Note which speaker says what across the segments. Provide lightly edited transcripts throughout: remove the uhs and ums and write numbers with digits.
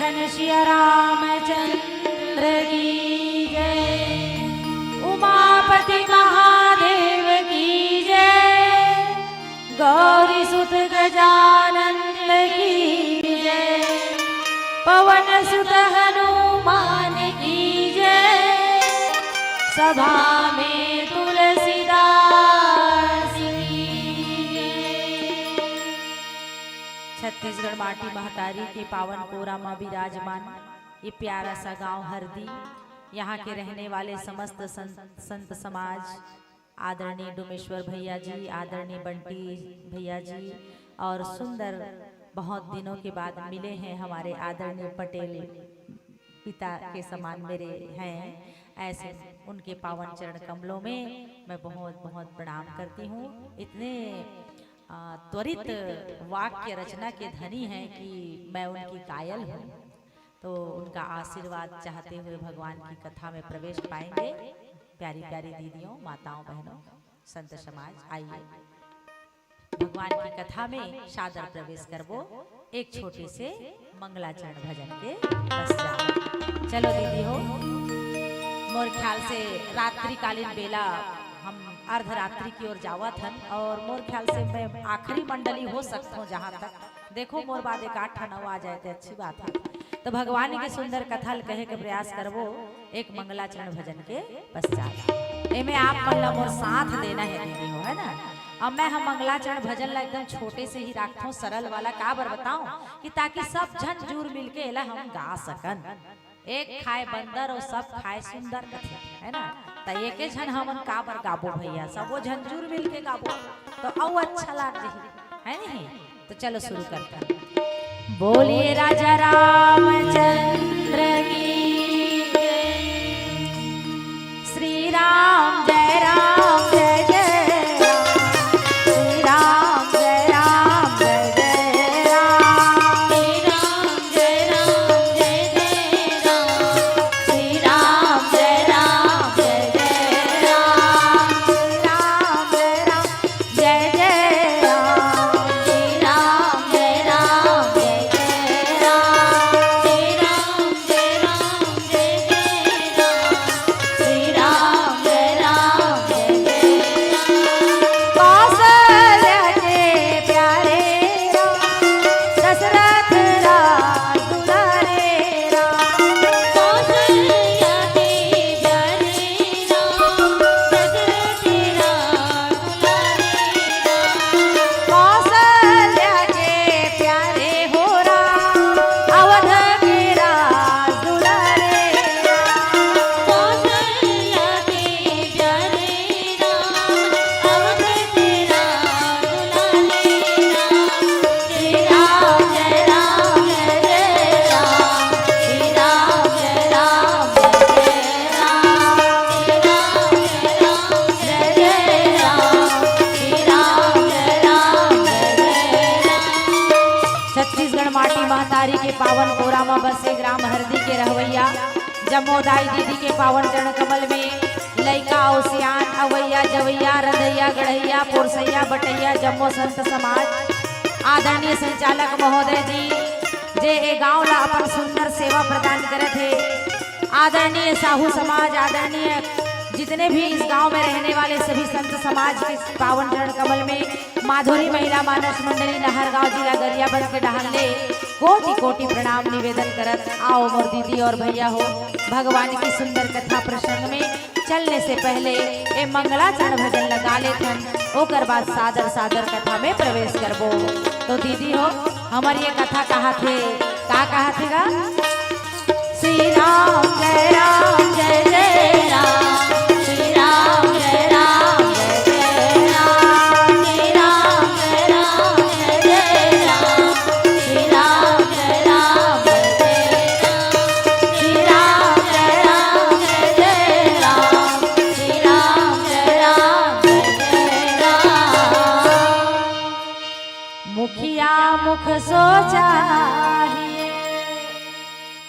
Speaker 1: घनश्या रामचंद्र की जय, उमापति महादेव की जय, गौरी सुत गजानन की जय, पवन सुत हनुमान की जय, सभा में तुलसीदास की जय। छत्तीसगढ़ माटी महतारी के पावन कोरा में विराजमान ये प्यारा सा गांव हरदी, यहाँ के रहने वाले समस्त संत समाज, आदरणीय डुमेश्वर भैया जी, आदरणीय बंटी भैया जी, और सुंदर बहुत दिनों के बाद मिले हैं हमारे आदरणीय पटेल पिता के समान मेरे हैं, ऐसे उनके पावन चरण कमलों में मैं बहुत बहुत प्रणाम करती हूँ। इतने त्वरित वाक्य रचना के धनी हैं कि मैं उनकी कायल हूँ, तो उनका आशीर्वाद चाहते हुए भगवान की कथा में प्रवेश पाएंगे। प्यारी प्यारी दीदियों, माताओं, बहनों, संत समाज, आइए भगवान की कथा में सादर प्रवेश करबो एक छोटे से मंगलाचरण भजन के पश्चात। चलो दीदी हो, मोर ख्याल से रात्रिकालीन बेला हम अर्धरात्रि की ओर जावत हन, और मोर ख्याल से मैं आखिरी मंडली हो सकता हूँ। जहाँ तक देखो मोर बाद एक 8-9 आ जाए तो अच्छी बात है। तो भगवान के सुंदर कथा कहे के प्रयास करबो एक मंगलाचरण भजन के पश्चात। इनमें आप मंगला मोर साथ देना है दीदी हो, है ना। अब मैं हम मंगलाचरण भजन ला एकदम छोटे से ही रखता हूँ, सरल वाला, का बर बताऊं कि ताकि सब झन जूर मिलके एला हम गा सकन। एक खाए बंदर और सब खाए सुंदर कथे, है ना। तो एक झन हमन का बर गाबो भैया, सबो झन जूर मिलके गाबो तो औ अच्छा लाग रही है नहीं। तो चलो शुरू करते हैं। बोलिए राजा रामचंद्र की जय, श्री राम जय राम जय जय राम, श्री राम जय राम जय जय राम, श्री राम जय राम जय जय राम, श्री राम जय राम जय जय राम, श्री राम जय राम जय जय राम, श्री राम जय राम जय जय राम, श्री राम जय राम जय जय राम, श्री राम जय राम जय जय राम। कौशल्या के प्यारे राम, दशरथ राज दुलारे राम, कौशल्या के प्यारे राम, दशरथ राज दुलारे राम, कौशल्या के प्यारे हो राम, अवध के राज दुलारे राम, कौशल्या के प्यारे राम, अवध के राज दुलारे राम, श्री राम जय राम जय जय राम, श्री राम जय राम जय जय राम, श्री राम जय राम जय जय राम, श्री राम जय राम जय जय राम। छत्तीसगढ़ माटी महतारी के पावन कोरा में बसे ग्राम हरदी के रहवैया जमोदाई दीदी के पावन चरण कमल में लइका औसियान अवैया जवैया रधैया गढ़ैया पोरसैया बटैया जम्मो संत समाज, आदरणीय संचालक महोदय जी जे ए गांव ला अपन सुंदर सेवा प्रदान करत है, आदरणीय साहू समाज, आदरणीय जितने भी इस गांव में रहने वाले सभी संत समाज के पावन चरण कमल में माधुरी महिला मानस मंडली नहरगांव जिला गरियाबंद के डहाले कोटि कोटि प्रणाम निवेदन करत। आओ मोर दीदी और भैया हो, भगवान की सुंदर कथा प्रसंग में चलने से पहले ए मंगलाचरण भजन लगा लेथन, ओकर बाद सादर सादर कथा में प्रवेश करबो। तो दीदी हो, हमार ये कथा कहा थे, का थे गा? श्री राम जय राम जय जय राम, श्री राम जय राम जय जय राम, श्री राम जय राम जय जय राम, श्री राम जय राम जय जय राम, श्री राम जय राम जय जय राम, श्री राम जय राम जय जय राम। मुखिया मुख सोचा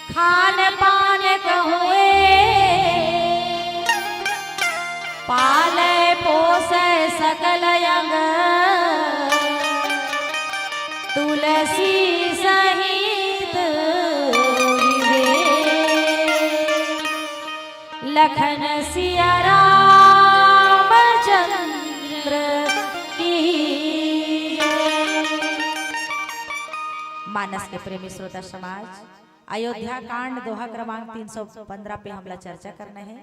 Speaker 1: खान पान कहुए, पाले पोसे सकल अंग, तुलसी सहित लखन सिया रामचंद्र की जय। मानस के प्रेमी श्रोता समाज, अयोध्या कांड दोहा क्रमांक 315 पे हमला चर्चा करना है।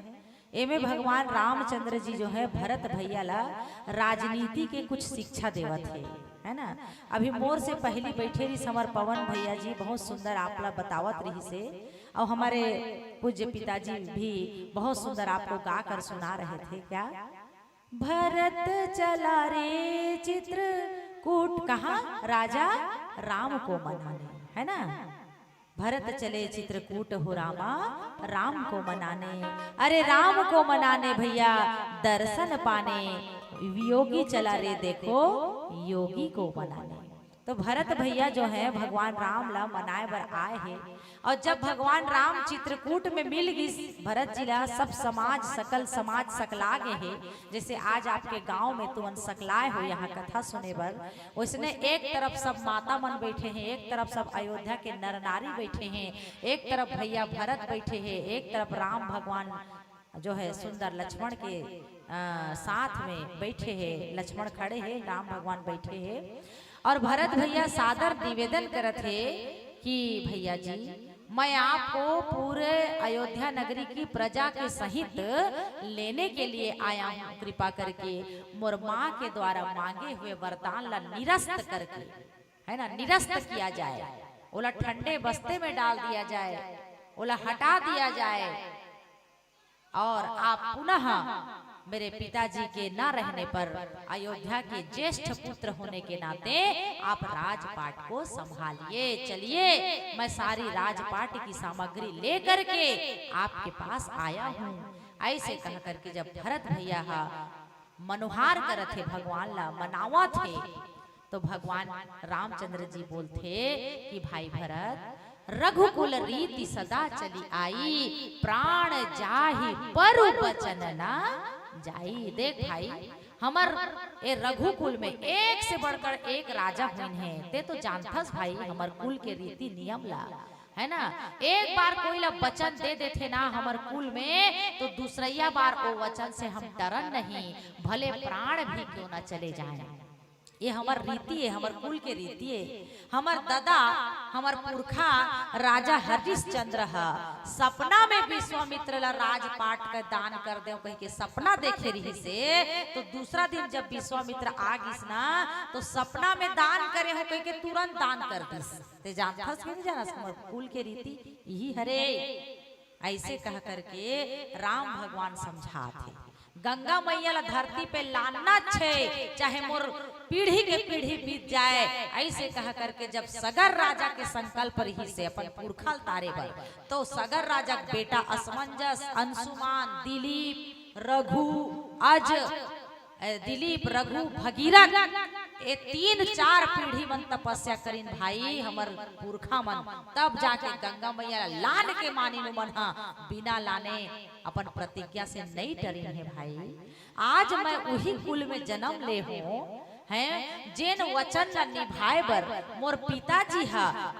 Speaker 1: एमे भगवान रामचंद्र जी जो है भरत भैया ला राजनीति के कुछ शिक्षा देवत है ना। अभी मोर से पहली बैठे रही समर पवन भैया जी बहुत सुंदर आपला बतावत रही से, और हमारे पूज्य पिताजी भी बहुत सुंदर आपको गा कर सुना रहे थे। क्या भरत चला रे चित्रकूट, कहाँ राजा राम को मनाने, है ना। भरत चले चित्रकूट हो रामा राम को मनाने, अरे राम को मनाने भैया दर्शन पाने, योगी चला रे देखो योगी को मनाने। तो भरत भैया जो है भगवान राम ला मनाए बर आए हैं, और जब भगवान राम चित्रकूट में मिल गई भरत जी ला सब समाज सकल समाज सकला गए हैं। जैसे आज आपके गांव में तुमन सकलाए हो यहाँ कथा सुने बर, उसने एक तरफ सब माता मन बैठे हैं, एक तरफ सब अयोध्या के नर नारी बैठे हैं, एक तरफ भैया भरत बैठे हैं, एक तरफ राम भगवान जो है सुंदर लक्ष्मण के साथ में बैठे हैं, लक्ष्मण खड़े हैं, राम भगवान बैठे हैं। और भरत भैया सादर निवेदन करत है कि भैया जी मैं आपको पूरे अयोध्या नगरी की प्रजा के सहित लेने के लिए आया हूँ, कृपा करके मोर माँ के द्वारा मांगे हुए वरदान ला निरस्त करके, है ना, निरस्त किया जाए, ओला ठंडे बस्ते में डाल दिया जाए, ओला हटा दिया जाए, और आप पुनः मेरे पिताजी के न रहने पर अयोध्या के ज्येष्ठ पुत्र होने के नाते आप राजपाट को संभालिए। चलिए मैं सारी राजपाट की सामग्री लेकर के आपके पास आया हूँ। ऐसे कह करके जब भरत भैया मनुहार करत थे, भगवान ला मनावा थे, तो भगवान रामचंद्र जी बोलते कि भाई भरत रघुकुल रीति सदा चली आई, प्राण जाहि पर वचन ना जाई। देख भाई हमर ए रघुकुल में एक से बढ़कर एक राजा हुइन है, ते तो जानथस भाई हमर कुल के रीति नियम ला, है ना। एक बार कोई ला वचन दे देते ना हमर कुल में, तो दूसरा बार वो वचन से हम डरन नहीं, भले प्राण भी क्यों ना चले जाए। ये हमार रीति है, हमार कुल के रीति है। हमार दादा हमार पुरखा राजा हरिश्चंद्र सपना में विश्वामित्र ला राजपाट का दान कर दे कह के सपना देखे रही से, तो दूसरा दिन जब विश्वामित्र आ गिस ना तो सपना में दान करे हो कह के तुरंत दान कर दिस। ते जानथस कि नहीं जानस हमार कुल के रीति यही हरे। ऐसे कह करके राम भगवान समझाते गंगा मैया ला धरती पे लाना छे, चाहे मोर पीढ़ी के पीढ़ी बीत जाए। ऐसे कह करके जब सगर राजा के संकल्प रही से अपन पुरखा तारे बर, तो सगर राजा बेटा असमंजस, अंशुमान, दिलीप, रघु, अज, दिलीप, रघु, भगीरथ, ये 3-4 पीढ़ी मन तपस्या करीन भाई हमर पुरखा मन, तब जाके गंगा मैया लान के मानी मन बिना लाने अपन प्रतिज्ञा से नहीं डरी है भाई। आज मैं वही कुल में जन्म ले हूँ हैं, जेन वचन ला निभाए बर मोर पिताजी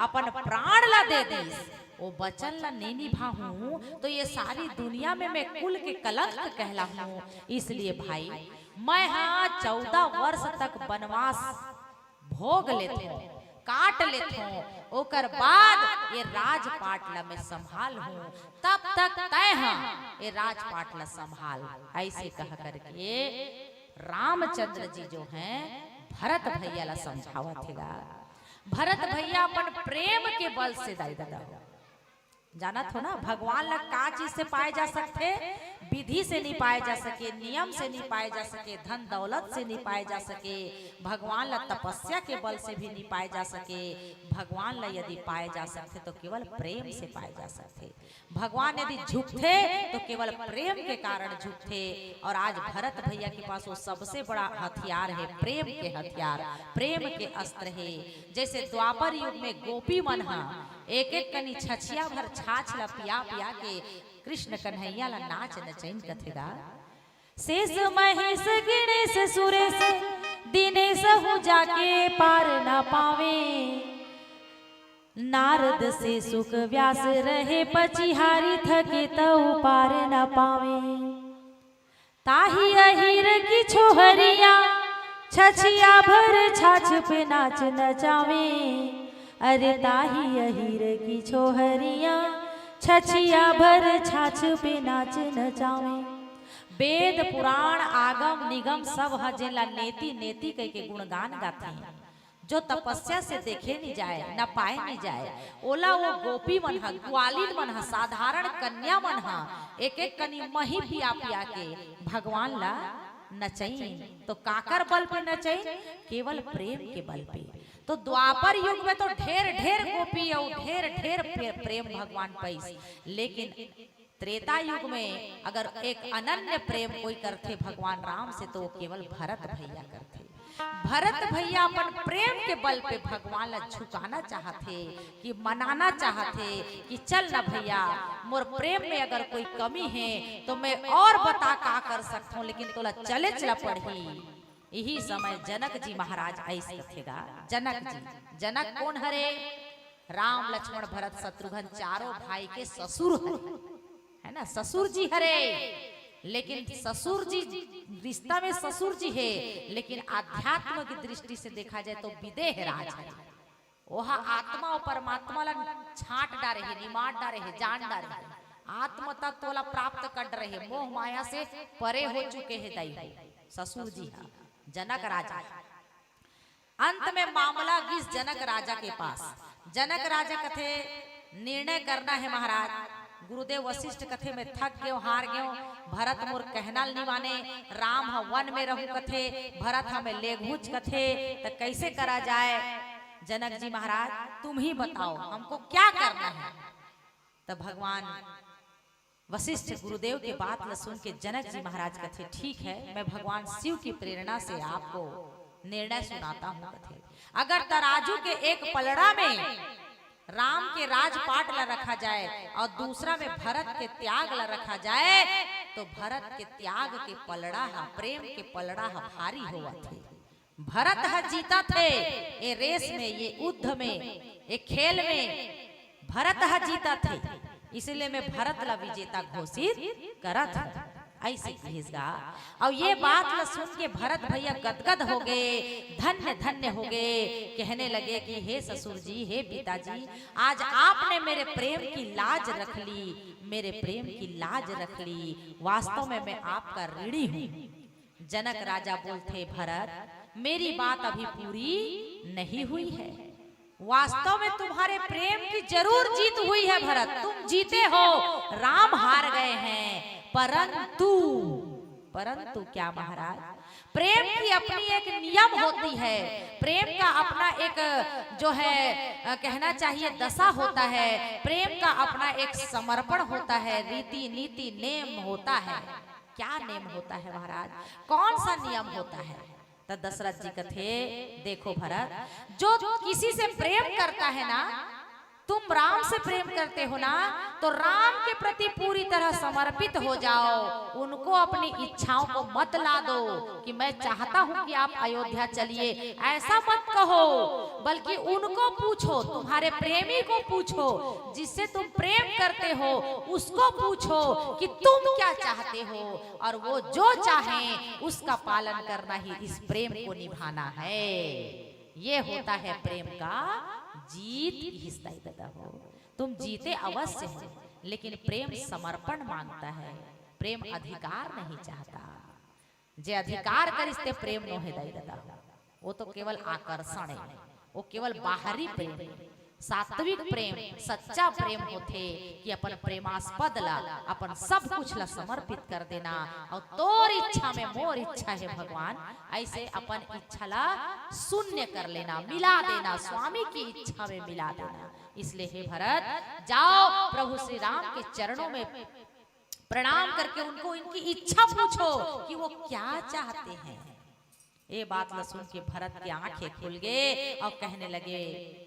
Speaker 1: अपन प्राण ला दे दिस, वो वचन ला नहीं निभाऊं तो ये सारी दुनिया में मैं कुल के कलंक कहला हूँ। इसलिए भाई मैं 14 वर्ष तक वनवास भोग लेते हूँ, काट लेते हूँ, ओकर बाद ये राजपाट ला मैं संभाल हूँ, तब तक तय ये राजपाट ला संभाल। ऐसे कह करके रामचंद्र जी जो हैं भरत भैया ला समझावत थे। भरत भैया अपन प्रेम के बल से दादा जाना थो ना भगवान ला का चीज से पाए जा सकते, विधि से नहीं पाए जा सके, नियम से नहीं पाए जा सके, धन दौलत से नहीं पाए जा सके, भगवान ला तपस्या के बल से भी नहीं पाए जा सके। भगवान ला यदि पाए जा सकते तो केवल प्रेम से पाए जा सकते। भगवान यदि झुकते तो केवल प्रेम के कारण झुकते। और आज भरत भैया के पास वो सबसे बड़ा हथियार है, प्रेम के हथियार, प्रेम के अस्त्र है। जैसे द्वापर युग में गोपी मन एक एक कनी छछिया भर छाछ ला पिया पिया के कृष्ण कन्हैया ला नाच नचैन कथेगा। शेष महेश गणेश सुरेश दिनेश हो जाके पार न पावे, नारद से सुख व्यास रहे पचिहारी थके तऊ पार न पावे। ताही अहिर की छोहरिया छछिया भर छाछ पे नाच नचावे। अरे ताही अहिर की छोहरिया छछिया भर छाछ पे नाच नचावे। वेद पुराण आगम निगम सब हजेला नेति नेति कह के गुणगान गाते हैं। जो तपस्या से देखे नहीं जाए न पाए नहीं जाए, ओला वो गोपी मन हा, ग्वालिन मन हा, साधारण कन्या मन हा, एक एक कनी मही पिया पिया के भगवान ला नचई। तो काकर बल पे नचई? केवल प्रेम के बल पे। तो द्वापर युग में तो ढेर ढेर गोपी और ढेर ढेर प्रेम भगवान पैस, लेकिन त्रेता युग में अगर एक अनन्य प्रेम कोई करते भगवान राम से तो केवल भरत भैया करते। भरत भैया अपन प्रेम के बल पे भगवान ला झुकाना चाहते, कि मनाना चाहते कि चल ना भैया, मोर प्रेम में अगर कोई कमी है तो मैं और बता का कर सकता हूँ, लेकिन तोला चले चला पढ़ी। यही समय जनक जी महाराज ऐसे कथेगा। जनक कौन हरे? राम लक्ष्मण भरत शत्रुघ्न चारों भाई के ससुर है ना, ससुर जी हरे। लेकिन ससुर जी रिश्ता में ससुर जी है, लेकिन आध्यात्म की दृष्टि से देखा जाए तो विदेह राज है। वह आत्मा और परमात्मा ला छाट डारे है, निमाट डारे है, जान डारे है। आत्म तत्व ला प्राप्त कर रहे, मोह माया से परे हो चुके हैं दाई ससुर जी हा, जनक राजा। अंत में मामला गिस जनक राजा के पास। जनक राजा कथे निर्णय करना है महाराज। गुरुदेव वशिष्ठ कथे में थक गयो, हार गयो। भरत मोर कहना नहीं माने, राम ह वन में रहू कथे, भरत हमें ले घूच कथे, तो कैसे करा जाए? जनक जी महाराज तुम ही बताओ हमको क्या करना है। तो भगवान वशिष्ठ गुरुदेव की बात न सुन के जनक जी महाराज कथे ठीक है, मैं भगवान शिव की प्रेरणा से आपको निर्णय सुनाता हूँ। कथे अगर तराजू के एक पलड़ा में राम के राजपाट ला रखा जाए और दूसरा में भरत के त्याग ला रखा जाए, तो भरत के त्याग के पलड़ा हा, प्रेम के पलड़ा हा भारी हुआ थे। भरत हा जीता थे ये रेस में, ये युद्ध में, ये खेल में भरत हा जीता थे, इसलिए मैं भरत ला विजेता घोषित करा था। ऐसे भेजगा। और ये बात ला सुन के भरत भैया गदगद हो गए, धन्य धन्य हो गए। कहने लगे कि हे ससुर जी, हे पिताजी, आज आपने मेरे प्रेम की लाज रख ली, मेरे प्रेम की लाज रख ली। वास्तव में मैं आपका ऋणी हूँ। जनक राजा बोलते भरत मेरी बात अभी पूरी नहीं हुई है। वास्तव में तुम्हारे प्रेम की जरूर जीत हुई है भरत, तुम जीते हो, राम हार गए हैं। परंतु क्या महाराज, प्रेम की अपनी एक नियम होती है, प्रेम का अपना एक जो है कहना चाहिए दशा होता है, प्रेम का अपना एक समर्पण होता है, रीति नीति नेम होता है। क्या नेम होता है महाराज, कौन सा नियम होता है? तो दशरथ जी कथे देखो भरत, जो किसी से प्रेम करता है ना, तुम राम से प्रेम करते हो ना, तो राम के प्रति पूरी तरह समर्पित हो जाओ। उनको अपनी इच्छाओं को मत ला दो कि मैं चाहता हूं कि आप अयोध्या चलिए, ऐसा मत कहो, बल्कि उनको पूछो, तुम्हारे प्रेमी को पूछो, जिससे तुम प्रेम करते हो उसको पूछो कि तुम क्या चाहते हो, और वो जो चाहे उसका पालन करना ही इस प्रेम को निभाना है। ये होता है प्रेम का जीत हिस्सा दादा हो। तुम जीते अवश्य हो, लेकिन प्रेम समर्पण मांगता है, प्रेम अधिकार नहीं चाहता। जे अधिकार करिस्ते प्रेम नो है दादा, वो तो केवल आकर्षण है, वो केवल बाहरी प्रेम है। सात्विक प्रेम, सच्चा प्रेम होते कि अपन प्रेमास्पद ला, अपन सब कुछ ला समर्पित कर देना, और तोर इच्छा में मोर इच्छा है भगवान, ऐसे अपन इच्छा ला शून्य कर लेना, मिला देना, स्वामी की इच्छा में मिला देना। इसलिए हे भरत, जाओ प्रभु श्री राम के चरणों में प्रणाम करके उनको इनकी इच्छा पूछो कि वो क्या चाहते हैं। ये बात ला सुन के भरत की आंखें खुल गए और कहने लगे,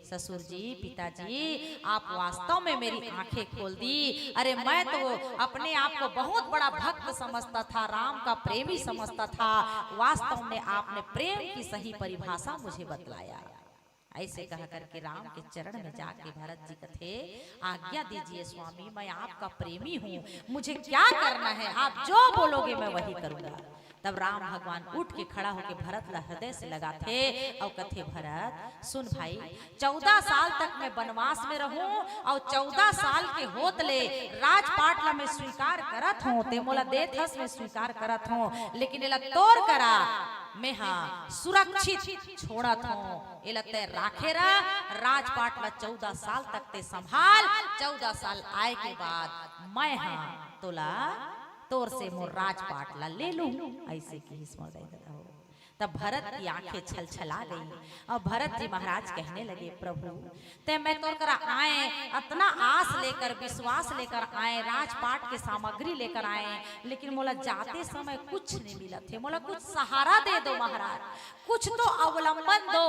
Speaker 1: ससुर जी, पिताजी, आप वास्तव में मेरी आंखें खोल दी। अरे मैं तो अपने आप को बहुत बड़ा भक्त समझता था, राम का प्रेमी समझता था। वास्तव में आपने प्रेम की सही परिभाषा मुझे बतलाया। ऐसे कह करके राम के चरण में जाके भरत जी कथे, आज्ञा दीजिए स्वामी, मैं आपका प्रेमी हूँ, मुझे क्या करना है, आप जो बोलोगे मैं वही करूँगा। तब राम भगवान उठ के खड़ा होके भरत ला हृदय से लगा थे और कथे, भरत सुन भाई, 14 साल तक मैं वनवास में रहूं और 14 साल के होत ले राजपाट ला मैं स्वीकार करत हूं, ते मोला देत हस मैं स्वीकार करत हूं, लेकिन एला तोर करा मैं हाँ सुरक्षित छोड़त हूँ, एला ते राखे रा राजपाट ला 14 साल तक ते संभाल, 14 साल आए के बाद मैं हाँ तोला तोर से मोर राजपाट ला ले लूं। ऐसे की हो। तब भरत की आंखें छलछला गई और भरत जी महाराज कहने लगे, प्रभु ते मैं तोर कर आए, इतना आस लेकर विश्वास लेकर आए, राजपाट के सामग्री लेकर आए, लेकिन मोला जाते समय कुछ नहीं मिला थे, मोला कुछ सहारा दे दो महाराज, कुछ तो अवलंबन दो,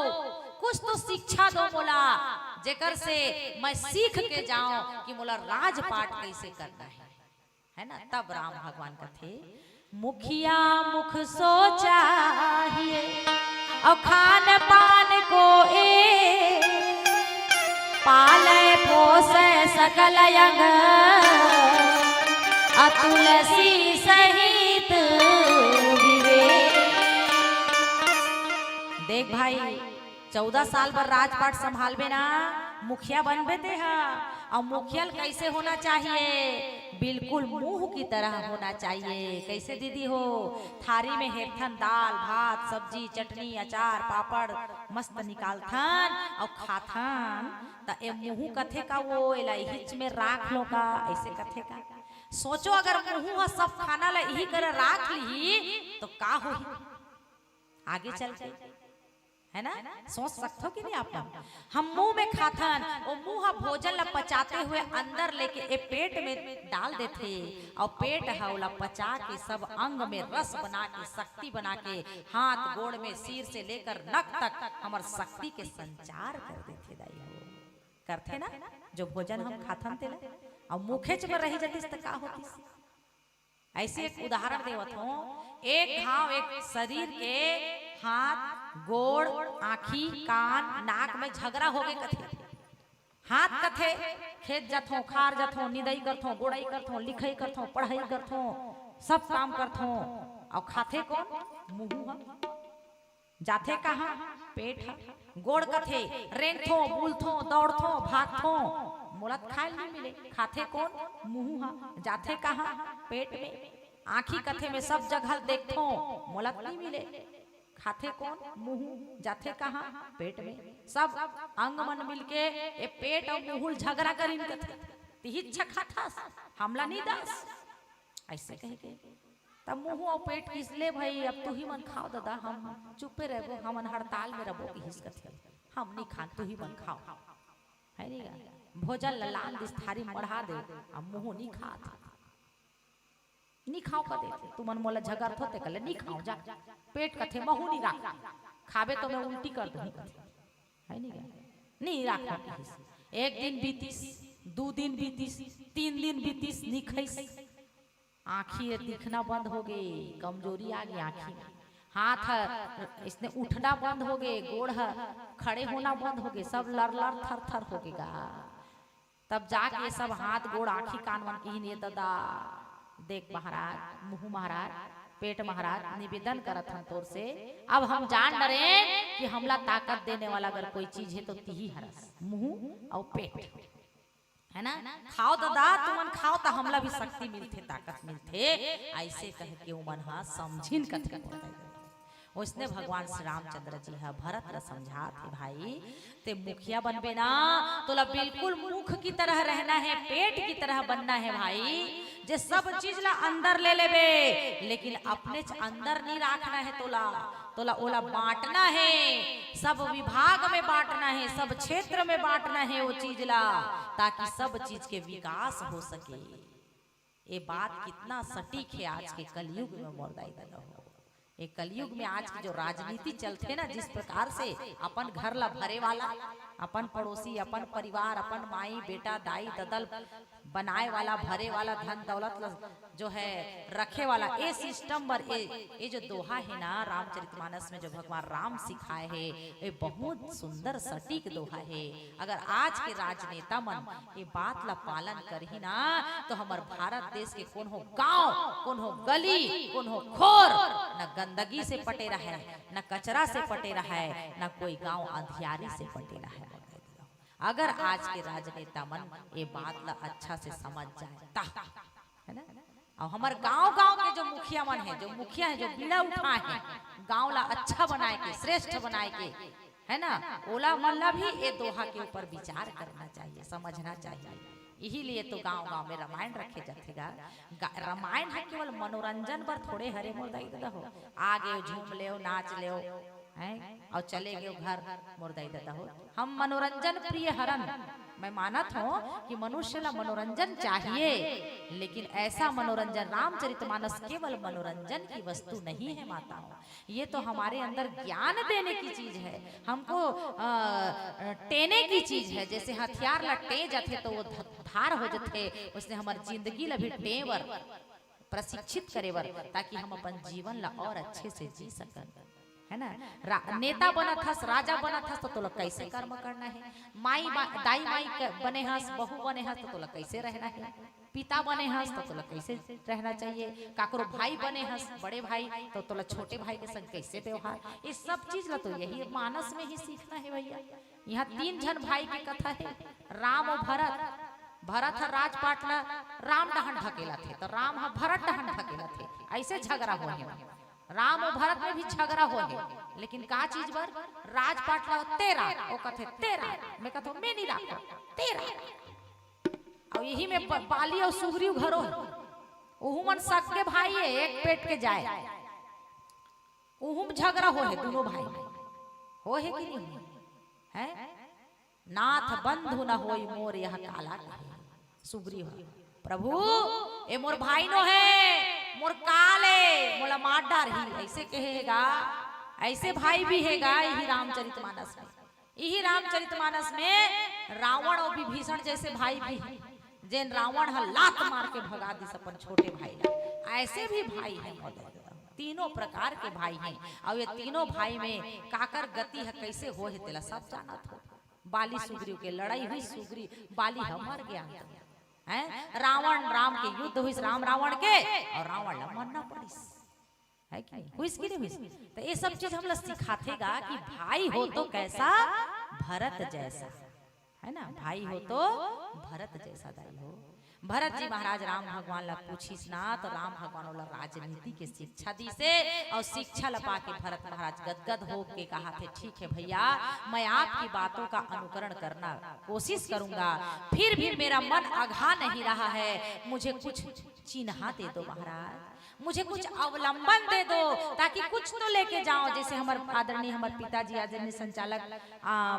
Speaker 1: कुछ तो शिक्षा दो मोला, जेकर से मैं सीख के जाऊं कि मोला राजपाट कैसे करना है ना। तब राम भगवान कथे, मुखिया मुख सोचा ही और खान पान को पाले पोसे सकल अंग, तुलसी सहित विवेक। देख भाई, 14 साल पर राजपाट संभालबे ना, मुखिया बनबे ते हा, और मुखिया कैसे होना चाहिए, बिल्कुल मुंह की तरह होना चाहिए। कैसे दीदी हो, थारी में हेरथन दाल भात सब्जी चटनी अचार पापड़ मस्त निकालथन और खाथन, त ए मुंह कथे का वो एला हिच में राख लो का, ऐसे कथे का। सोचो अगर मुंह सब खाना ला यही कर राख ली तो का होही आगे चल के, है ना। सोच सकते हो कि नहीं आप लोग, हम मुंह में खाथन, वो मुंह भोजन ला पचाते हुए अंदर लेके ए पेट में डाल देते, और पेट हौला पचा के सब अंग में रस बना के शक्ति बना के हाथ गोड़ में सिर से लेकर नख तक हमार शक्ति के संचार कर देते। दाई हो करते ना जो भोजन हम खाथन तेला, और मुखेच में रही जाती तो का होती। ऐसे एक उदाहरण देवत हूँ, एक घाव एक शरीर के हाथ गोड़ आँखी कान नाक में झगड़ा हो गए कथे, हाथ कथे खेत जाथो खार जाथो निदाई करथो गोड़ाई करथो लिखाई करथो पढ़ाई करथो सब काम करथो, और खाथे कौन मुँह जाथे कहाँ पेट है, गोड़ कथे रेंगथो बुलथो दौड़थो भागथो मोलत खाए नहीं मिले, खाथे कौन मुँह जाथे कहाँ पेट में, आँखी कथे में सब जगह देखथो मोलत नहीं मिले, खाथे कौन मुँह जाथे कहाँ पेट में, सब अंग मन मिलके ए पेट और मुँह झगड़ा करीन कथे तिहिच्छ खाथास हमला नहीं दास, ऐसे कहे के। तब मुँह और पेट किसले भाई, अब तू ही मन खाओ दादा, हम चुपे रहो, हमन हड़ताल में रहो कि हिस कथे, हम नहीं खान तू ही मन खाओ, है नहीं गा। भोजन लाल दिस थारी मढ़ा दे, अब मुँह नहीं खात, नहीं खाओ का देते, तू मन मोला झगड़ होते कले नहीं खाओ जा, पेट कथे महू नहीं राख, खाबे तो मैं उल्टी कर दूँ कथे, है नहीं गा, नहीं राख। एक दिन बीतीस, 2 दिन बीतीस, 3 दिन बीतीस, नहीं खैस, आँखी दिखना बंद हो गई, कमजोरी आ गई आँखी में, हाथ इसने उठना बंद हो गए, गोड़ खड़े होना बंद हो गए, सब लर लर थर थर हो गएगा। तब जाके सब हाथ गोड़ आँखी कान वन की नहीं दादा देख महाराज मुँह महाराज पेट महाराज निवेदन करत हम तोर से, अब हम जान डरे कि हमला ताकत देने वाला अगर कोई चीज है तो तीही हरस मुँह और पेट, है ना। खाओ दादा तुमन खाओ तो हमला भी शक्ति मिलते ताकत मिलते, ऐसे कह के उमन हा समझिन कथे उसने भगवान श्री रामचंद्र जी है भरत ला समझा थे, भाई ते मुखिया बनबे ना तो ला बिल्कुल मुख की तरह रहना है, पेट की तरह बनना है भाई, जे सब चीज ला अंदर ले लेबे लेकिन अपने अंदर नहीं रखना है, तोला ओला बांटना है, सब विभाग में बांटना है, सब क्षेत्र में बांटना है वो चीज ला, ताकि सब चीज के विकास हो सके। ये बात कितना सटीक है आज के कलयुग में मोरदाई दादा हो, एक कलयुग में आज की जो राजनीति चलते ना जिस प्रकार से अपन घर ला भरे वाला अपन पड़ोसी, अपन परिवार, अपन माई बेटा दाई ददल बनाए वाला, भरे वाला, धन दौलत जो है रखे वाला, ये सिस्टम पर ये जो दोहा है ना रामचरितमानस में जो भगवान राम सिखाए है, ये बहुत सुंदर सटीक दोहा है। अगर आज के राजनेता मन ये बात ला पालन करही ना तो हमार भारत देश के कौन हो गांव, कौन हो गली, कौन हो खोर, न गंदगी से पटे रहे, न कचरा से पटे रहे, न कोई गांव अंधियारी से पटे रहे। अगर आज के राजनेता मन ये बात ला अच्छा से समझ जाए है ना। और हमारे गांव के जो मुखिया मन है, जो मुखिया है, जो बीड़ा उठाए हैं गांव ला अच्छा बनाए के, श्रेष्ठ बनाए के, है ना, ओला मल्ला भी ये दोहा के ऊपर विचार करना चाहिए, समझना चाहिए। यही लिए तो गांव में रामायण रखे जातेगा। रामायण है केवल मनोरंजन पर थोड़े हरे मोर दाई दादा हो, आगे झूम ले नाच ले हैं और चले गए घर मोर दाई दादा हो। हम मनोरंजन प्रिय हरन, मैं मानत हूँ कि मनुष्य ला मनोरंजन चाहिए, लेकिन ऐसा मनोरंजन, रामचरितमानस केवल मनोरंजन की वस्तु नहीं है माताओं, ये तो हमारे अंदर ज्ञान देने की चीज है, हमको टेने की चीज है। जैसे हथियार ला टे जाते तो वो धार हो जाते, उसने हमारी जिंदगी ला भी टेवर प्रशिक्षित करेवर, ताकि हम अपन जीवन ला और अच्छे से जी सकन, है ना। नेता बना था, राजा बना था तो तोला कैसे कर्म करना है, माई दाई माई बने हस, बहू बने हस तो तोला कैसे रहना है, पिता बने हस तो तोला कैसे रहना चाहिए, काकरो भाई बने हस, बड़े भाई तो तोला छोटे भाई के संग कैसे व्यवहार, ये सब चीज ला तो यही मानस में ही सीखना है भैया। यहाँ 3 जन भाई की कथा है, राम और भरत। भरत हर राजपाट ला राम डहन ढकेला थे तो राम हा भरत डहन ढकेला थे, ऐसे झगड़ा हो है। राम और भरत में भी झगड़ा हो है, लेकिन का चीज पर राजपाट ला तेरा, वो कथे तेरा, मैं कहता हूँ मैं नहीं रखा तेरा। और यही में बाली और सुग्रीव घरो है, ओहू मन सके भाई है, एक पेट के जाए, ओहू में झगड़ा हो है, दोनों भाई हो है कि नहीं है। नाथ बंधु न होई मोर यह काला, सुग्रीव प्रभु ए मोर भाई नो है, मोर काले मोला मार डार ही, ऐसे कहेगा, ऐसे भाई भी हैगा। यही रामचरितमानस में, यही रामचरितमानस में रावण और विभीषण जैसे भाई भी हैं, जिन रावण हा लात मार के भगा दी अपन छोटे भाई ला, ऐसे भी भाई हैं। तीनों प्रकार के भाई हैं, और ये तीनों भाई में काकर गति है कैसे हो है तेला सब जाना था। बाली सुग्रीव के लड़ाई हुई, सुग्रीव बाली मर गया है, रावण राम के युद्ध हुई, राम रावण के, और रावण ला मरना पड़ी है कि नहीं हुई कि नहीं हुई। तो ये सब चीज हम लोग सिखातेगा कि भाई हो तो कैसा, भरत जैसा, है ना, भाई हो तो भरत जैसा दाई हो। भरत जी महाराज राम भगवान ला पूछिस ना तो राम भगवान ला राजनीति के शिक्षा दी से, और शिक्षा लपा के भरत महाराज गदगद हो के कहा थे ठीक है भैया, मैं आपकी बातों का अनुकरण करना कोशिश करूंगा, फिर भी मेरा मन अघा नहीं रहा है, मुझे कुछ चिन्हा दे दो महाराज, मुझे कुछ अवलंबन दे दो ताकि कुछ तो लेके जाओ। जैसे हमारे आदरणीय हमारे पिताजी आदरणीय संचालक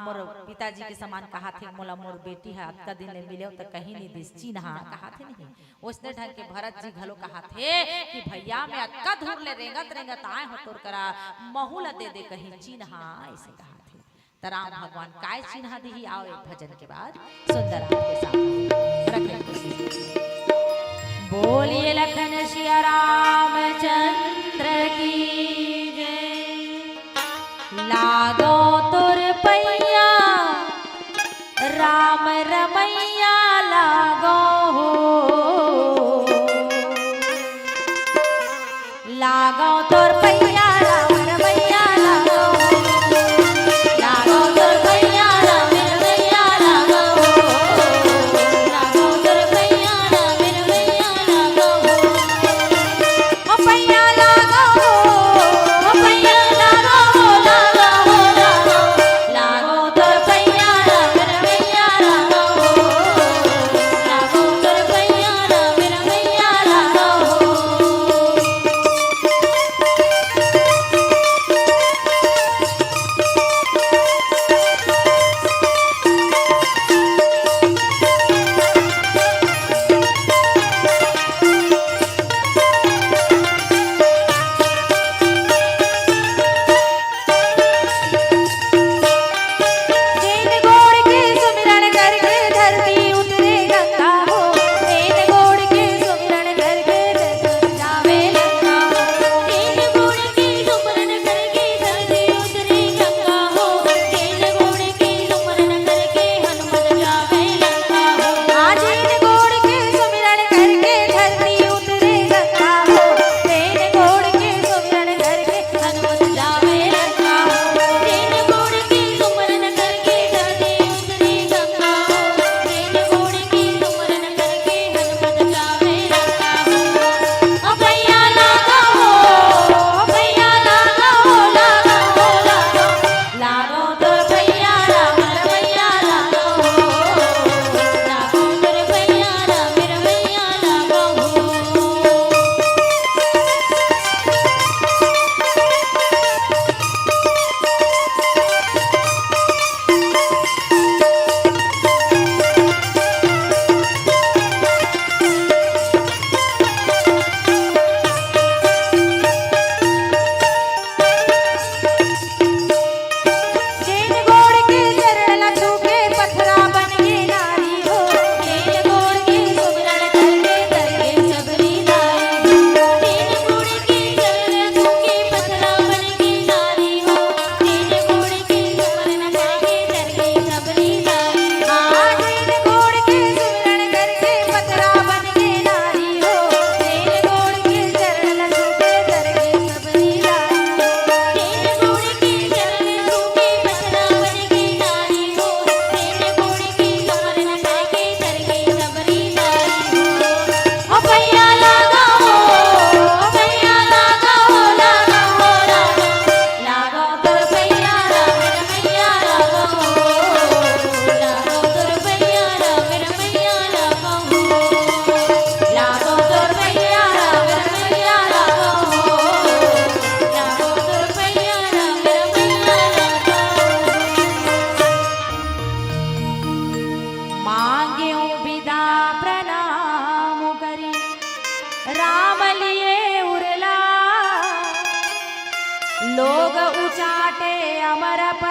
Speaker 1: मोर पिताजी के समान कहा थे, मोला मोर बेटी है अक्का दिन ले मिले तो कहीं नहीं दिस चिन्हा कहा थे नहीं, उसने ढंग के भरत जी घलो कहा थे कि भैया मैं अक्का धूर ले रेंगत रेंगत आए हो तोर करा महुला दे दे कहीं चिन्हा, ऐसे कहा थे। तो राम भगवान काय चिन्हा दी, आओ एक भजन के बाद सुंदर आपके सामने बोलिए लखन सिया रामचंद्र की जय। लागो तुर पैया राम रमैया लागो हो, लागो तुर पैया राम रमैया लागो हो, लागो तुर पैया राम रमैया लागो हो,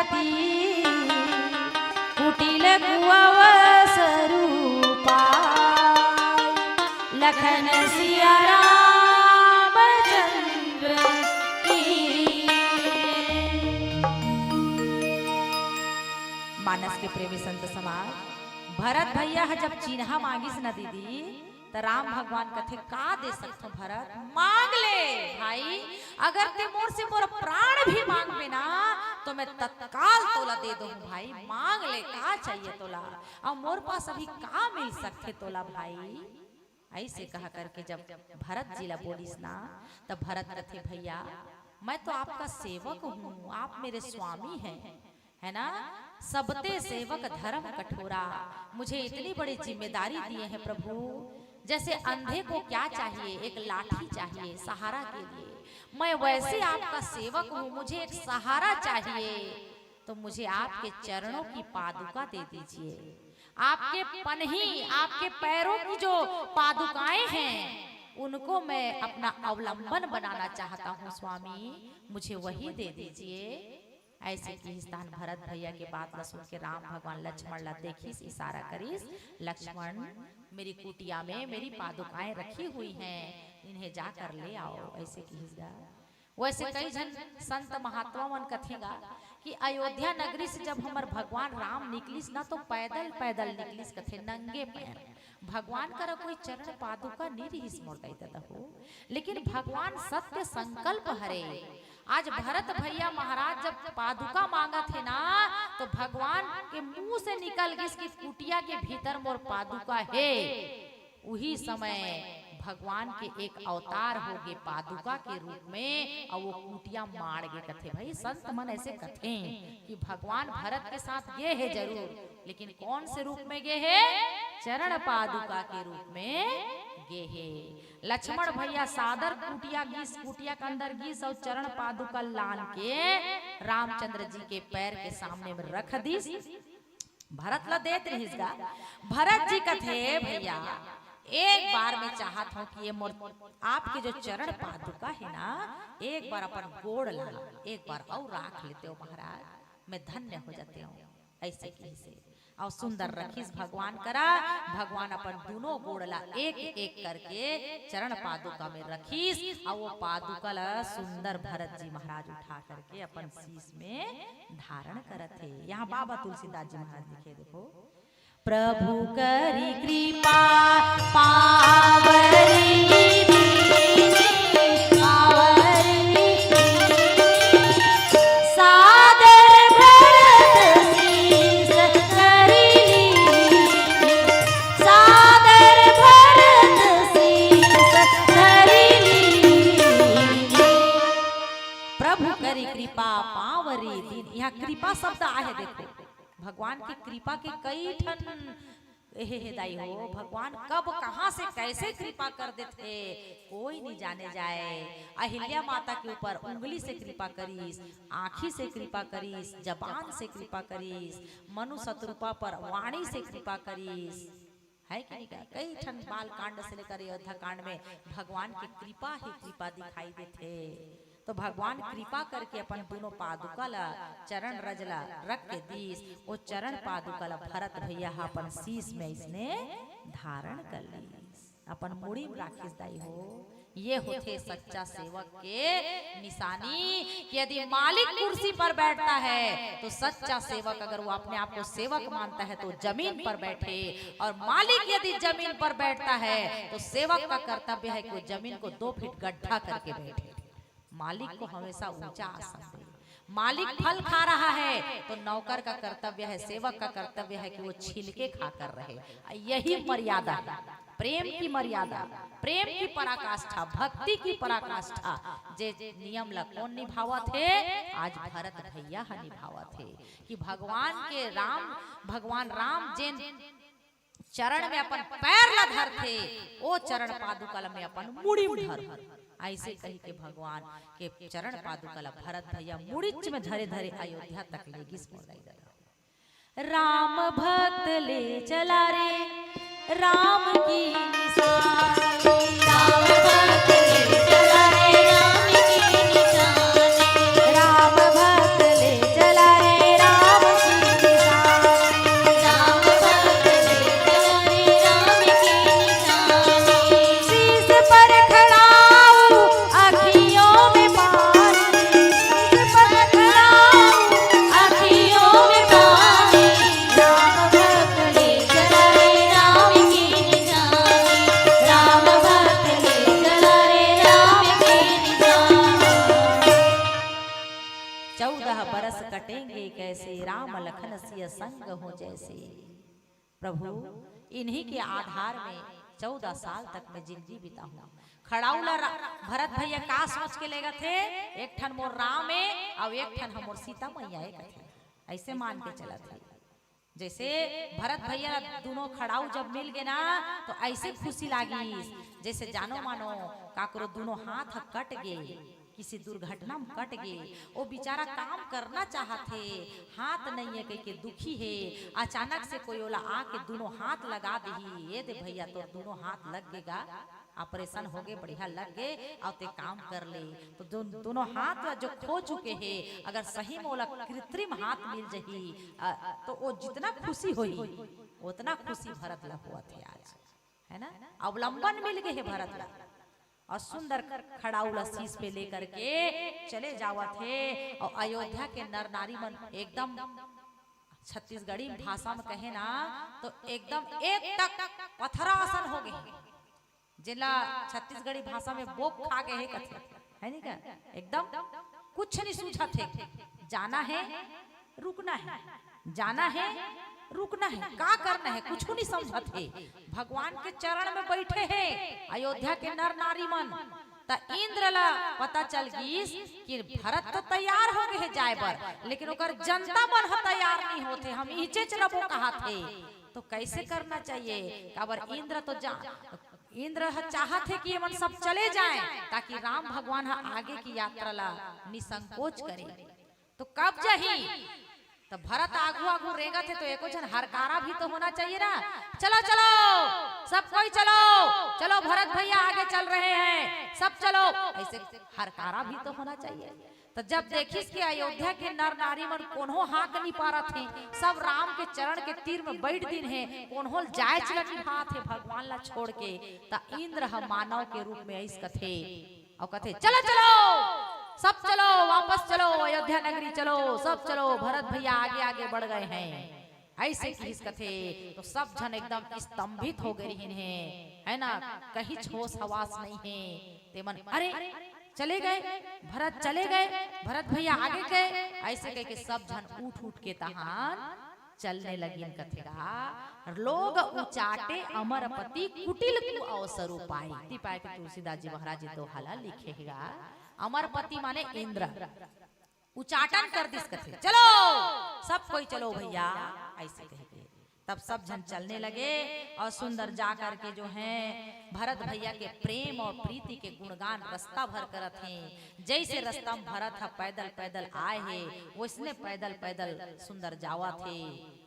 Speaker 1: पति कुटिल कुंवर स्वरूपा लखन सिया रामचंद्र की। मानस के प्रेमी संत समाज भरत भैया जब चिन्हा मांगिस न दीदी तो राम भगवान कथे का दे सकते भरत मांग ले भाई, अगर ते मोर से मोर प्राण भी मांगबे ना तो मैं तत्काल तोला दे दूं भाई, मांग ले का चाहिए तोला, और मोर पास अभी का मिल सकते तोला भाई। ऐसे कहा करके जब भरत जी ला बोलिस ना तब भरत कथे भैया मैं तो आपका सेवक हूँ, आप मेरे स्वामी हैं, है ना, सबते सेवक धर्म कठोरा, मुझे इतनी बड़ी जिम्मेदारी दिए हैं प्रभु। जैसे अंधे को क्या चाहिए, एक लाठी चाहिए सहारा के लिए, मैं वैसे आपका सेवक हूँ, मुझे एक सहारा चाहिए, तो मुझे आपके चरणों की पादुका दे दीजिए, आपके पन्ही आपके पैरों की जो पादुकाएं हैं उनको मैं अपना अवलंबन बनाना चाहता हूँ स्वामी, मुझे वही दे दीजिए। ऐसे की स्थान भरत भैया के बात न सुन के राम भगवान लक्ष्मण ला देखिस, इशारा करिस, लक्ष्मण मेरी कुटिया में मेरी पादुकाएं रखी हुई हैं, इन्हें जाकर ले आओ। ऐसे की वैसे कई जन संत महात्मा मन कथेगा कि अयोध्या नगरी से जब हमार भगवान राम निकलिस ना तो पैदल पैदल निकलिस, कथे नंगे पैर, भगवान कर कोई चरण पादुका नहीं रही मोड़ता हो, लेकिन भगवान सत्य संकल्प हरे। आज भरत भैया महाराज जब पादुका मांगा थे ना तो भगवान के मुंह से निकल गई कि कुटिया के भीतर मोर पादुका है। उही समय भगवान के एक अवतार हो गए पादुका के रूप में और वो कुटिया मार गए। कथे भाई संत मन ऐसे कथे कि भगवान भरत के साथ गए है जरूर, लेकिन कौन से रूप में गए है, चरण पादुका के रूप में गए है। लक्ष्मण भैया सादर कुटिया गीस, कुटिया के अंदर गीस और चरण पादुका लान के रामचंद्र जी के पैर के सामने में रख दीस। भरत ला देत रहिसगा, भरत जी कथे भैया एक बार मैं चाहत हूँ कि ये मोर आपके जो चरण पादुका है ना एक बार अपन गोड़ ला एक बार और राख लेते हो महाराज, मैं धन्य हो जाते हूँ। ऐसे कैसे और सुंदर रखीस भगवान करा, भगवान अपन दोनों गोड़ ला एक एक करके चरण पादुका में रखीस और वो पादुका ला सुंदर भरत जी महाराज उठा करके अपन शीश में धारण करत थे। यहाँ बाबा तुलसीदास जी महाराज लिखे देखो, प्रभु करी कृपा पावरी कृपा शब्द आहे देखो, भगवान की कृपा के कई ठन दाई हो, भगवान कब कहां से कैसे कृपा कर देते कोई नहीं जाने जाए। अहिल्या माता के ऊपर उंगली से कृपा करीस, आँखी से कृपा करीस, जबान से कृपा करीस, मनु शत्रुपा पर वाणी से कृपा करीस, है कि नहीं? कई ठन बाल कांड से लेकर अयोध्या कांड में भगवान की कृपा ही कृपा दिखाई देते। तो भगवान कृपा करके अपन दोनों पादुका ला चरण रजला रख के दीस, वो चरण पादुका ला भरत भैया अपन शीश में इसने धारण कर लीस, अपन मुड़ी में राखिस दाई हो। ये होते सच्चा सेवक के निशानी कि यदि मालिक कुर्सी पर बैठता है तो सच्चा सेवक अगर वो अपने आप को सेवक मानता है तो जमीन पर बैठे, और मालिक यदि जमीन पर बैठता है तो सेवक का कर्तव्य है कि वो जमीन को 2 फीट गड्ढा करके बैठे। मालिक को हमेशा ऊंचा आसन दे। मालिक फल खा रहा है तो नौकर का कर्तव्य है, सेवक का कर्तव्य है कि वो छिलके खाकर रहे। यही मर्यादा है, प्रेम की मर्यादा, प्रेम की पराकाष्ठा, भक्ति की पराकाष्ठा। जे नियम ला कौन निभावत है? आज भरत भैया निभावत है कि भगवान राम जिन चरण में अपन पैर ला धर थे वो चरण पादुका में अपन मुड़ी धर। ऐसे कही के भगवान के चरण पादुका ला भरत भैया मुड़िच में धरे धरे अयोध्या तक ले गिस मोड़ाई। राम भक्त ले चला रे राम की निशानी, राम भक्त ले चला रे राम की निशानी, राम भक्त ले चला रे सिय संग हो जैसे। प्रभु इन्हीं के आधार में 14 साल तक मैं जिंदगी बिता हूँ। खड़ाउला भरत भैया का सोच के लेगा थे, एक ठन मोर राम है और एक ठन हमोर सीता मैया है, ऐसे मान के चला थे। जैसे भरत भैया दोनों खड़ाऊ जब मिल गए ना तो ऐसे खुशी लागी जैसे जानो मानो काकरो दोनों हाथ कट गए, किसी दुर्घटना में कट गए। वो बेचारा काम करना चाहते, हाथ नहीं है कह के दुखी है। अचानक से कोई ओला आके दोनों हाथ लगा दी, ये दे भैया तो दोनों हाथ लग गएगा, ऑपरेशन हो गए, बढ़िया लग गए और ते काम कर ले। तो दोनों हाथ जो खो चुके हैं, अगर सही में ओला कृत्रिम हाथ मिल जाही तो वो जितना खुशी होई उतना खुशी भरत ला हुआ थे आज, है ना। अवलंबन मिल गए है भरत ला और सुंदर खड़ाउला शीश पे लेकर के चले जावा थे। और अयोध्या के नर नारी मन एकदम छत्तीसगढ़ी भाषा में कहे ना तो एकदम एक तक पथरासन हो गए, जिला छत्तीसगढ़ी भाषा में बोक खा गए है कथे, है नहीं क्या, एकदम कुछ नहीं सूझा थे। जाना है रुकना है, जाना है रुकना है, का करना है कुछ नहीं समझा थे। भगवान के चरण में बैठे हैं अयोध्या के नर नारी मन। ता इंद्र ला पता चल गई कि भरत तो तैयार हो गए जाए पर, लेकिन ओकर जनता मन तैयार नहीं होते, हम इचे चरबो कहा थे। तो कैसे करना चाहिए, काबर इंद्र तो इंद्र चाहत है कि ये मन सब चले जाएं ताकि राम भगवान आगे की यात्रा ला निसंकोच करे। तो कब जाही, तो भरत आगू आगू रेगा थे तो एको जन हरकारा भी तो होना चाहिए ना, चलो चलो सब कोई चलो चलो भरत भैया आगे चल रहे हैं सब चलो, ऐसे हरकारा भी तो होना चाहिए। तो जब देखिस कि अयोध्या के नर नारी मन कोन्हो हाथ नहीं पा रहे थे, सब राम के चरण के तीर में बैठ दिन है, कोन्हो जाए चलती हाथ है भगवान ला छोड़ के। ता इंद्र हम मानव के रूप में ऐस कथे और कथे चलो चलो सब चलो वापस चलो अयोध्या नगरी चलो सब चलो, भरत भैया आगे आगे बढ़ गए हैं। ऐसे किस कथे तो सब जन एकदम स्तंभित हो गए है ना, कहीं होश हवास नहीं है। ते मन अरे चले गए भरत, चले गए भरत भैया आगे गए, ऐसे कह के सब जन उठ उठ के तहान चलने लगी। कथेगा लोग उचाटे अमरपति कुटिल को अवसर उपाय पाए के तुलसीदास जी महाराज जी तो हला लिखेगा। अमरपति माने इंद्र, उचाटन कर दिस कथे चलो सब कोई चलो भैया, ऐसे कहे। तब सब जन चलने लगे और सुंदर जाकर के जो हैं भरत भैया के प्रेम और प्रीति के गुणगान रास्ता भर करत हैं। जैसे रास्ता में भरत पैदल पैदल आए हैं वैसने पैदल पैदल सुंदर जावा थे।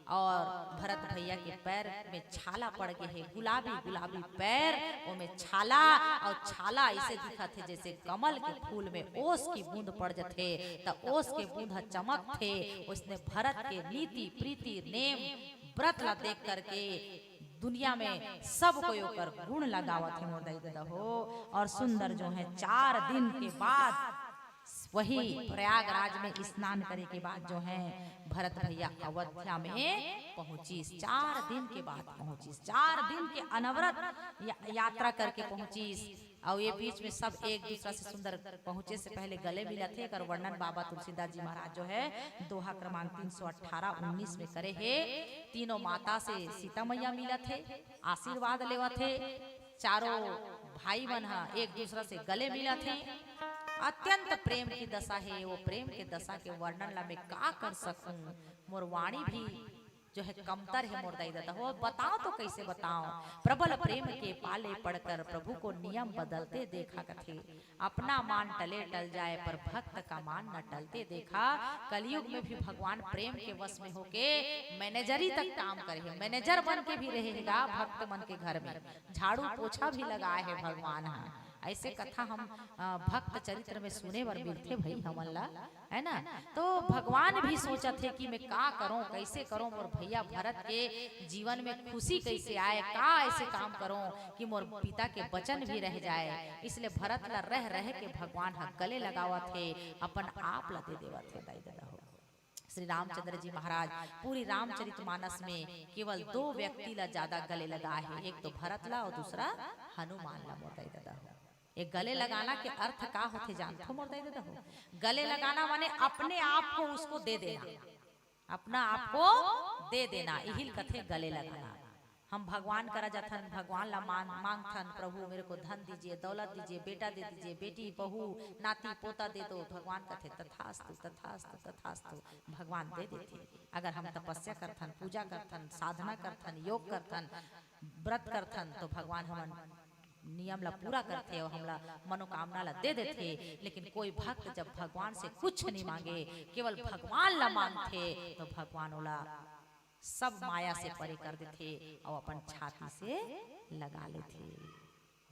Speaker 1: और भरत भैया के पैर में छाला पड़ गए है, गुलाबी गुलाबी पैर में छाला, और छाला ऐसे दिखा थे जैसे कमल के फूल में ओस की बूंद पड़ जाते, तो ओस के बूंद चमक थे। उसने भरत के नीति प्रीति नेम व्रत ला देख करके दुनिया में सब कोई ओकर गुण लगावत है मोर दादा हो। और सुंदर जो है 4 दिन के बाद वही प्रयागराज में स्नान करे के बाद जो है भरत भैया अयोध्या में पहुंची। 4 दिन के बाद पहुंची, 4 दिन के अनवरत यात्रा करके पहुंची। और ये बीच में सब एक दूसरा से सुंदर पहुंचे से पहले गले मिले थे। कर वर्णन बाबा तुलसीदास जी महाराज जो है दोहा क्रमांक 318-19 में करे है। तीनों माता से सीता मैया मिला थे, आशीर्वाद लेवा थे। चारों भाई बहन एक दूसरा से गले मिला थे। अत्यंत प्रेम की दशा है। वो प्रेम के दशा के वर्णन ला मैं का कर सकूं, मोर वाणी भी जो है कमतर है मोर दाई दादा हो। बताओ तो कैसे बताओ। प्रबल प्रेम के पाले पड़कर प्रभु को नियम बदलते देखा कथे। अपना मान टले टल जाए पर भक्त का मान न टलते देखा। कलयुग में भी भगवान प्रेम के वश में होके मैनेजरी तक काम करे, मैनेजर बन के भी रहेगा भक्त मन के घर में, झाड़ू पोछा भी लगाए है भगवान। ऐसे कथा हम भक्त चरित्र में सुने बर मिलते भाई हमन ला, है ना। तो भगवान भी सोचा थे कि मैं का करूं, कैसे करूं, मोर भैया भरत के जीवन में खुशी कैसे आए, का ऐसे काम करूं कि मोर पिता के वचन भी रह जाए। इसलिए भरत ला रह रह के भगवान गले लगावा थे, अपन आप ला दे देवा थे दाई दादा हो। श्री रामचंद्र जी महाराज पूरी रामचरितमानस में केवल 2 व्यक्ति ला ज्यादा गले लगाए हैं, एक तो भरत ला और दूसरा हनुमान ला मोर दाई दादा हो। एक गले लगाना के अर्थ का होते जानते हो मोर दाई दादा हो। गले लगाना माने अपने आप को उसको दे देना, अपना आप को दे देना, इहिल कथे गले लगाना। हम भगवान करा जाथन, भगवान ला मांगथन, प्रभु मेरे को धन दीजिए, दौलत दीजिए, बेटा दे दीजिए, बेटी बहू नाती पोता दे दो। भगवान कथे तथास्तु तथास्तु तथास्तु, भगवान दे देते। अगर हम तपस्या करथन, पूजा करथन, साधना करथन, योग करथन, व्रत करथन, तो भगवान हमन नियम ला पूरा करते और हमला मनोकामना ला दे देते। लेकिन कोई भक्त जब भगवान से कुछ नहीं मांगे, केवल भगवान ला मांगते, तो भगवान ओला सब माया से परे कर देते और अपन छाती से लगा लेते।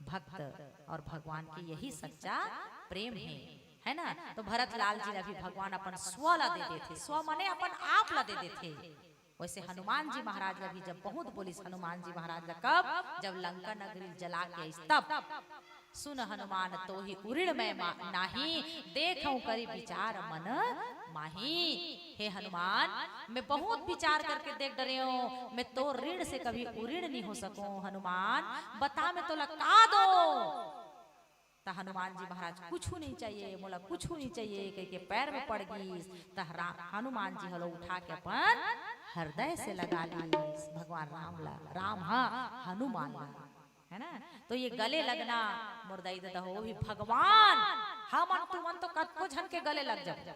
Speaker 1: भक्त और भगवान की यही सच्चा प्रेम है ना। तो भरत लाल जी ला भी भगवान अपन स्व ला दे देते, स्व माने अपन आप ला दे देते। वैसे हनुमान जी महाराज ला भी जब बहुत बोलिस, हनुमान जी महाराज ला कब, जब लंका नगरी जला के तब सुन हनुमान तो ही उऋण में नाही, देखऊं करी विचार मन माही। हे हनुमान, मैं बहुत विचार करके देख डरे हूँ, मैं तो ऋण से कभी उऋण नहीं हो सकूं। हनुमान बता मैं तो लगा दो। तो हनुमान जी महाराज कुछ नहीं चाहिए, मोला कुछ नहीं चाहिए कह के पैर में पड़ गई। तो हनुमान जी हलो उठा के अपन हृदय से लगा ली भगवान राम ला। राम हाँ हनुमान ला, है ना। तो ये गले लगना मुर्दाई दादा हो भी भगवान, हम तुमन तो कतको झन के गले लग जाए,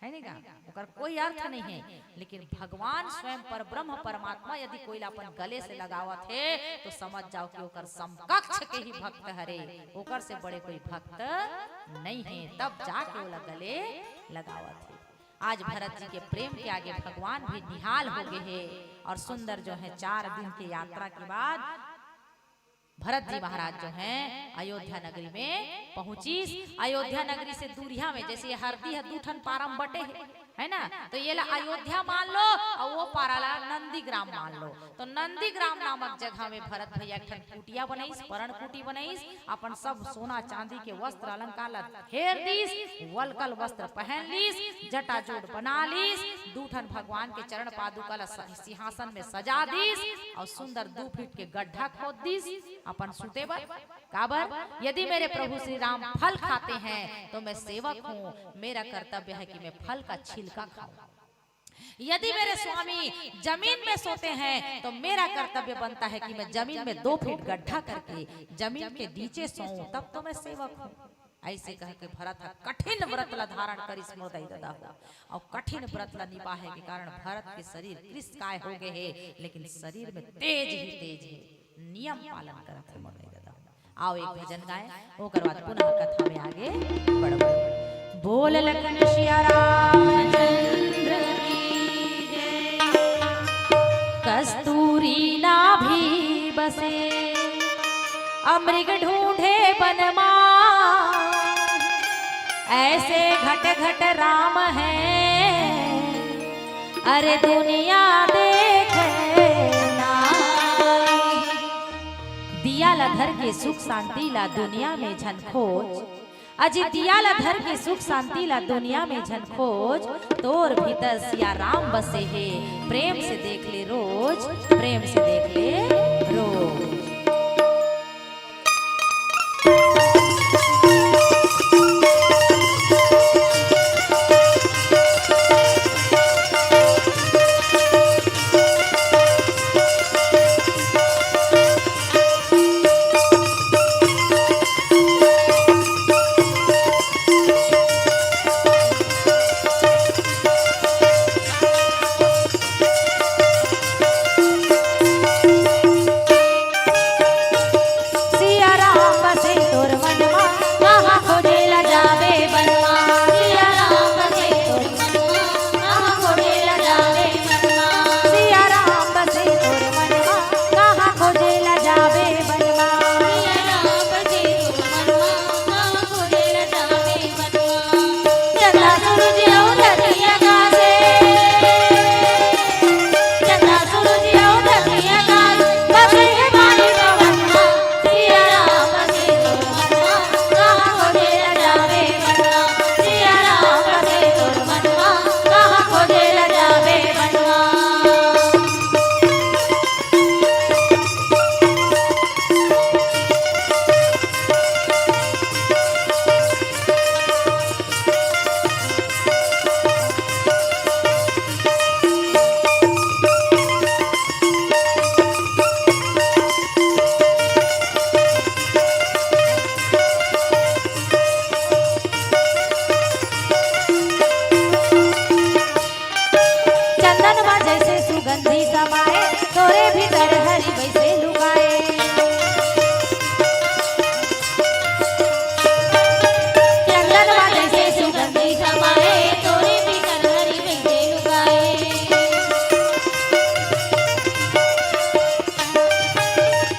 Speaker 1: है नहीं का, ओकर कोई अर्थ नहीं है। लेकिन भगवान स्वयं पर ब्रह्म परमात्मा यदि कोई अपन गले से लगावत है, तो समझ जाओ कि ओकर समकक्ष के ही भक्त हरे, ओकर से बड़े कोई भक्त नहीं है। तब जाके ओला गले लगावत है। आज भरत जी के प्रेम के आगे भगवान भी निहाल हो गए हैं। और सुंदर जो है 4 दिन की यात्रा के बाद भरत जी महाराज जो हैं अयोध्या नगरी में पहुंची। अयोध्या नगरी से दूरिया में, जैसे हरदी है दूठन पारम बटे है ना, तो ये ला अयोध्या मान लो और वो पाराला नंदीग्राम मान लो। तो नंदीग्राम नामक जगह में भरत भैया एक कुटिया बनाईस, परण कुटी बनाईस, अपन सब सोना चांदी के वस्त्र अलंकार ला घेर दीस, वलकल वस्त्र पहन लीस, जटा जोड़ बना लीस, दूठन भगवान के चरण पादुका ला सिंहासन में सजा दीस और सुंदर 2 फीट के गड्ढा खोद दीस अपन सुते बर। काबर, यदि मेरे प्रभु श्री राम फल खाते हैं तो मैं सेवक हूँ, मेरा कर्तव्य है कि मैं फल का छिलका खाऊं। यदि मेरे स्वामी जमीन में सोते हैं तो मेरा कर्तव्य बनता है कि मैं जमीन में 2 फीट गड्ढा करके जमीन के नीचे सोऊं, तब तो मैं सेवक हूँ। ऐसे कह के भरत कठिन व्रत ला धारण कर स्मृति दादा हो, और कठिन व्रत ला निभाए के कारण भरत के शरीर कृष्णकाय हो गए हैं, लेकिन शरीर में तेज ही तेज है, नियम पालन करत है मोर दादा। आओ एक भजन गाए, ओकर बाद पुनः कथा में आगे बढ़ब। बोल लखन सिया रामचंद्र की जय। कस्तूरी नाभि बसे अमृग ढूंढे बनमा, ऐसे घट घट राम है अरे दुनिया देखे ना। दिया ला धर के सुख शांति ला दुनिया में झन खोज, अजी दिया ला धर के सुख शांति ला दुनिया में झन खोज, तोर भीतर सिया राम बसे है, प्रेम से देख ले रोज, प्रेम से देख ले रोज।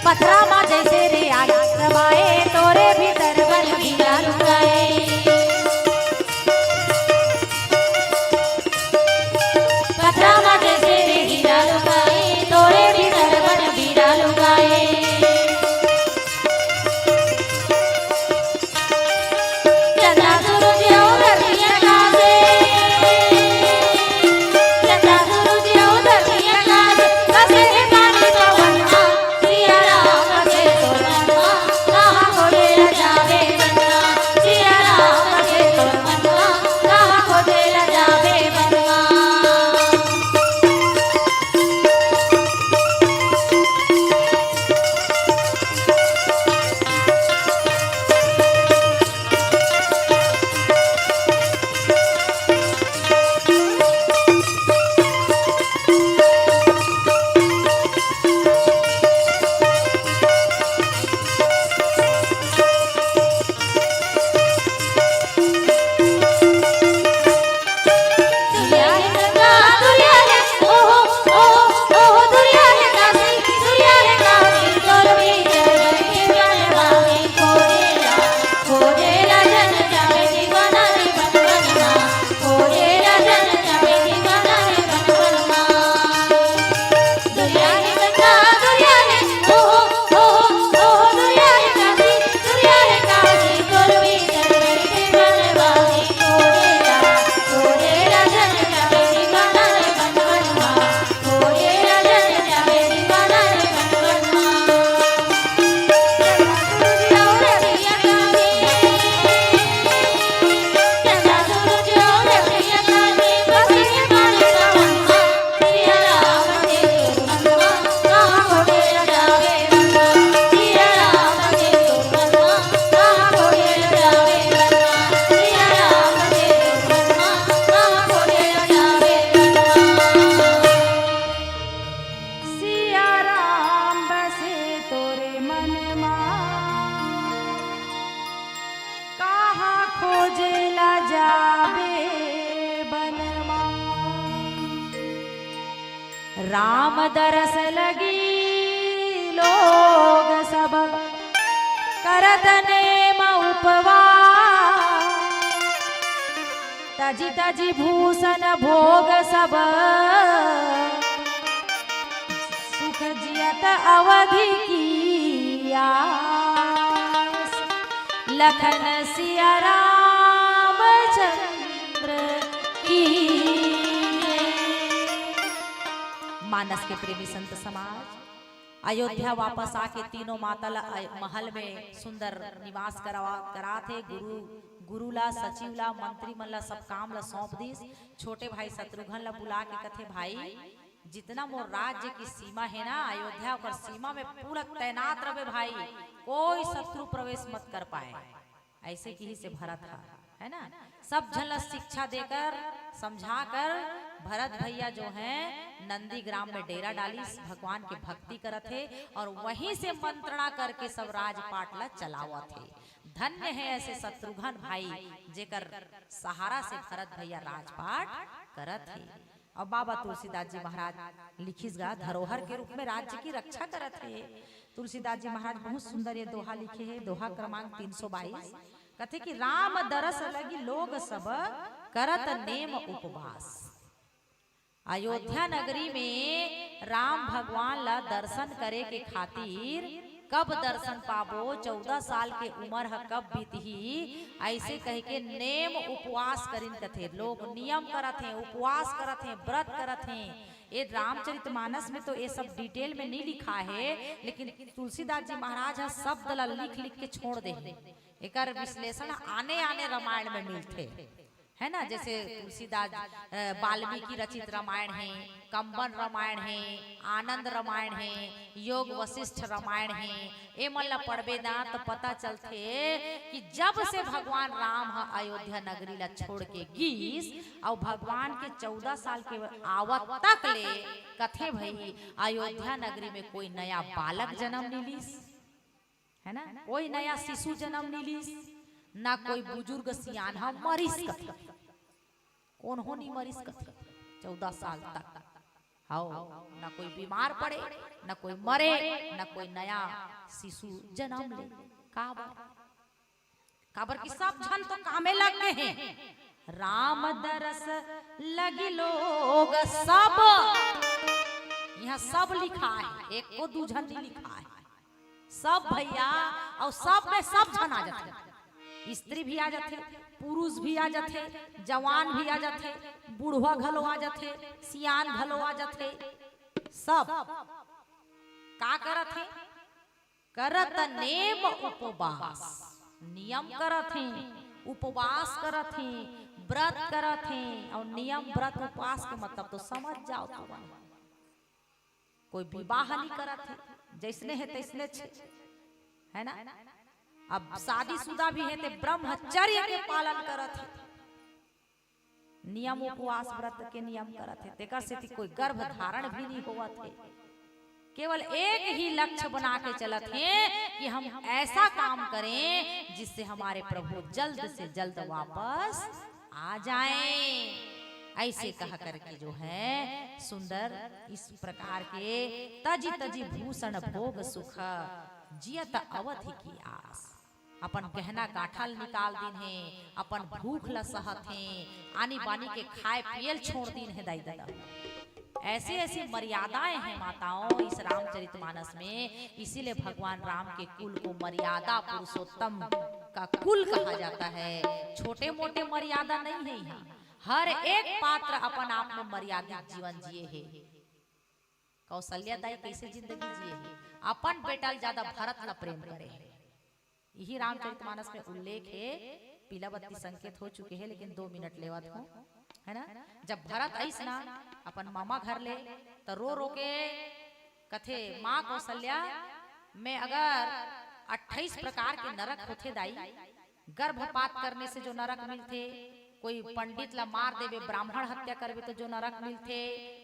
Speaker 1: पथरा माँ जैसे रे आग रमाए तोरे भीतर बन हीरा लुकाए। पथरा माँ जैसे रे हीरा लुकाए तोरे भीतर बन हीरा लुकाए। चंदा सूरज और धरती आकाशे, चंदा सूरज और धरती आकाशे कसे पानी पवनमा सिया राम के तोर मनवा कहाँ खोजे ला जावे बनवा। सिया राम के तोर मनवा कहाँ खोजे ला जावे बनवा। राम दरस लगी लोग सब करत नेम उपवास। तजी तजी भूषण भोग सब सुख जियत अवधि की आस। लखन सिया राम चंद्र की। मानस के प्रेमी संत समाज अयोध्या वापस आके तीनों मातल महल में सुंदर निवास करा थे। गुरुला सचिवला मंत्री मन ला सब काम ला सौंप दीस। छोटे भाई शत्रुघ्न ला बुला के कथे भाई जितना मोर राज्य की सीमा है ना अयोध्या पर सीमा में पूरा तैनात रहे भाई, कोई शत्रु प्रवेश मत कर पाए। ऐसे की ही से भरत है ना सब जन शिक्षा देकर समझाकर भरत भैया जो हैं नंदीग्राम में डेरा डाली भगवान की भक्ति करत थे और वहीं से मंत्रणा करके सब राजपाट ला चलावा थे। धन्य है ऐसे शत्रुघ्न भाई जेकर सहारा से भरत भैया राजपाट करत थे। और बाबा तुलसीदास जी महाराज लिखिस गा धरोहर के रूप में राज्य की रक्षा करत थे। तुलसीदास जी महाराज बहुत सुंदर ये दोहा लिखे है। दोहा क्रमांक 322 कथे कि राम दरस लगी लोग सब करत नेम उपवास। अयोध्या नगरी में राम भगवान ला दर्शन करे के खातिर कब दर्शन पाबो 14 साल के उम्र है कब बीतही ऐसे कह के नेम उपवास करिन कथे। लोग नियम करत हैं उपवास करत हैं व्रत करत हैं। ये रामचरितमानस में तो ये सब डिटेल में नहीं लिखा है लेकिन तुलसीदास जी महाराज है शब्द ला लिख लिख के छोड़ दे। एक विश्लेषण आने आने रामायण में मिलते है ना। जैसे तुलसीदास वाल्मीकि रचित रामायण है, कंबन रामायण है, आनंद रामायण है, योग वशिष्ठ रामायण है। ए मन ला पढ़बे ना तो पता चलते कि जब से भगवान राम अयोध्या नगरी ला छोड़ के गीस और भगवान के 14 साल के आवत तक ले कथे भई अयोध्या नगरी में कोई नया बालक जन्म नहीं लीस है ना, कोई नया शिशु जन्म नहीं लीस ना कोई बुजुर्ग सियान हम मरीस कथे। कौन हो नहीं मरीस कथे 14 साल तक आओ ना कोई बीमार पड़े, ना कोई मरे, ना कोई नया शिशु जन्म ले। काबर की सब जन तो कामे लग गए हैं। राम दरस लगी लोग सब, यहाँ सब लिखा है, एक को दूजन नहीं लिखा है, सब भैया। और सब में सब जन आ जाते, स्त्री भी आ जाते, पुरुष भी आ जाते, जवान भी आ जाते, बूढ़वा घलो आ जाते, सियान घलो आ जाते। सब का करत है? करत नेम उपवास, नियम करत हैं, उपवास करत हैं, व्रत करत हैं। और नियम व्रत उपवास के मतलब तो समझ जाओ तो, कोई विवाह नहीं करत है, जैसने है तैसने है ना। अब शादीशुदा भी है तो ब्रह्मचर्य के पालन करत है, नियम उपवास व्रत के नियम करत है। तेकर से कोई गर्भ धारण भी नहीं होवत है, केवल एक ही लक्ष्य बना के चलत हैं कि हम ऐसा काम करें जिससे हमारे प्रभु जल्द से जल्द वापस आ जाएं। ऐसे कह करके जो है सुंदर इस प्रकार के तजी तजी भूषण भोग सुख जियत अवधि की आस। अपन गहना गाठल निकाल दिन है, अपन भूख ल सहत है, आनी बानी के खाए पियल छोड़ दिन है दाई दादा। ऐसी ऐसी मर्यादाएं हैं माताओं इस रामचरितमानस में। इसीलिए भगवान राम के कुल को मर्यादा पुरुषोत्तम का कुल कहा जाता है। छोटे मोटे मर्यादा नहीं है यहाँ, हर एक पात्र अपन आप में मर्यादित जीवन जिए है। कौशल्या दाई कैसे जिंदगी जिए है? अपन बेटा ज्यादा भरत ला प्रेम करे है। यही रामचरितमानस में उल्लेख है। पीला बत्ती संकेत हो चुके हैं, लेकिन 2 मिनट लेवत हो, है ना। जब भरत ऐस ना अपन मामा घर ले तो रो रो के कथे माँ कौशल्या में अगर 28 प्रकार के नरक होते दाई। गर्भपात करने से जो नरक मिलते, कोई पंडित ला मार देवे, ब्राह्मण हत्या करवे तो जो नरक मिलते,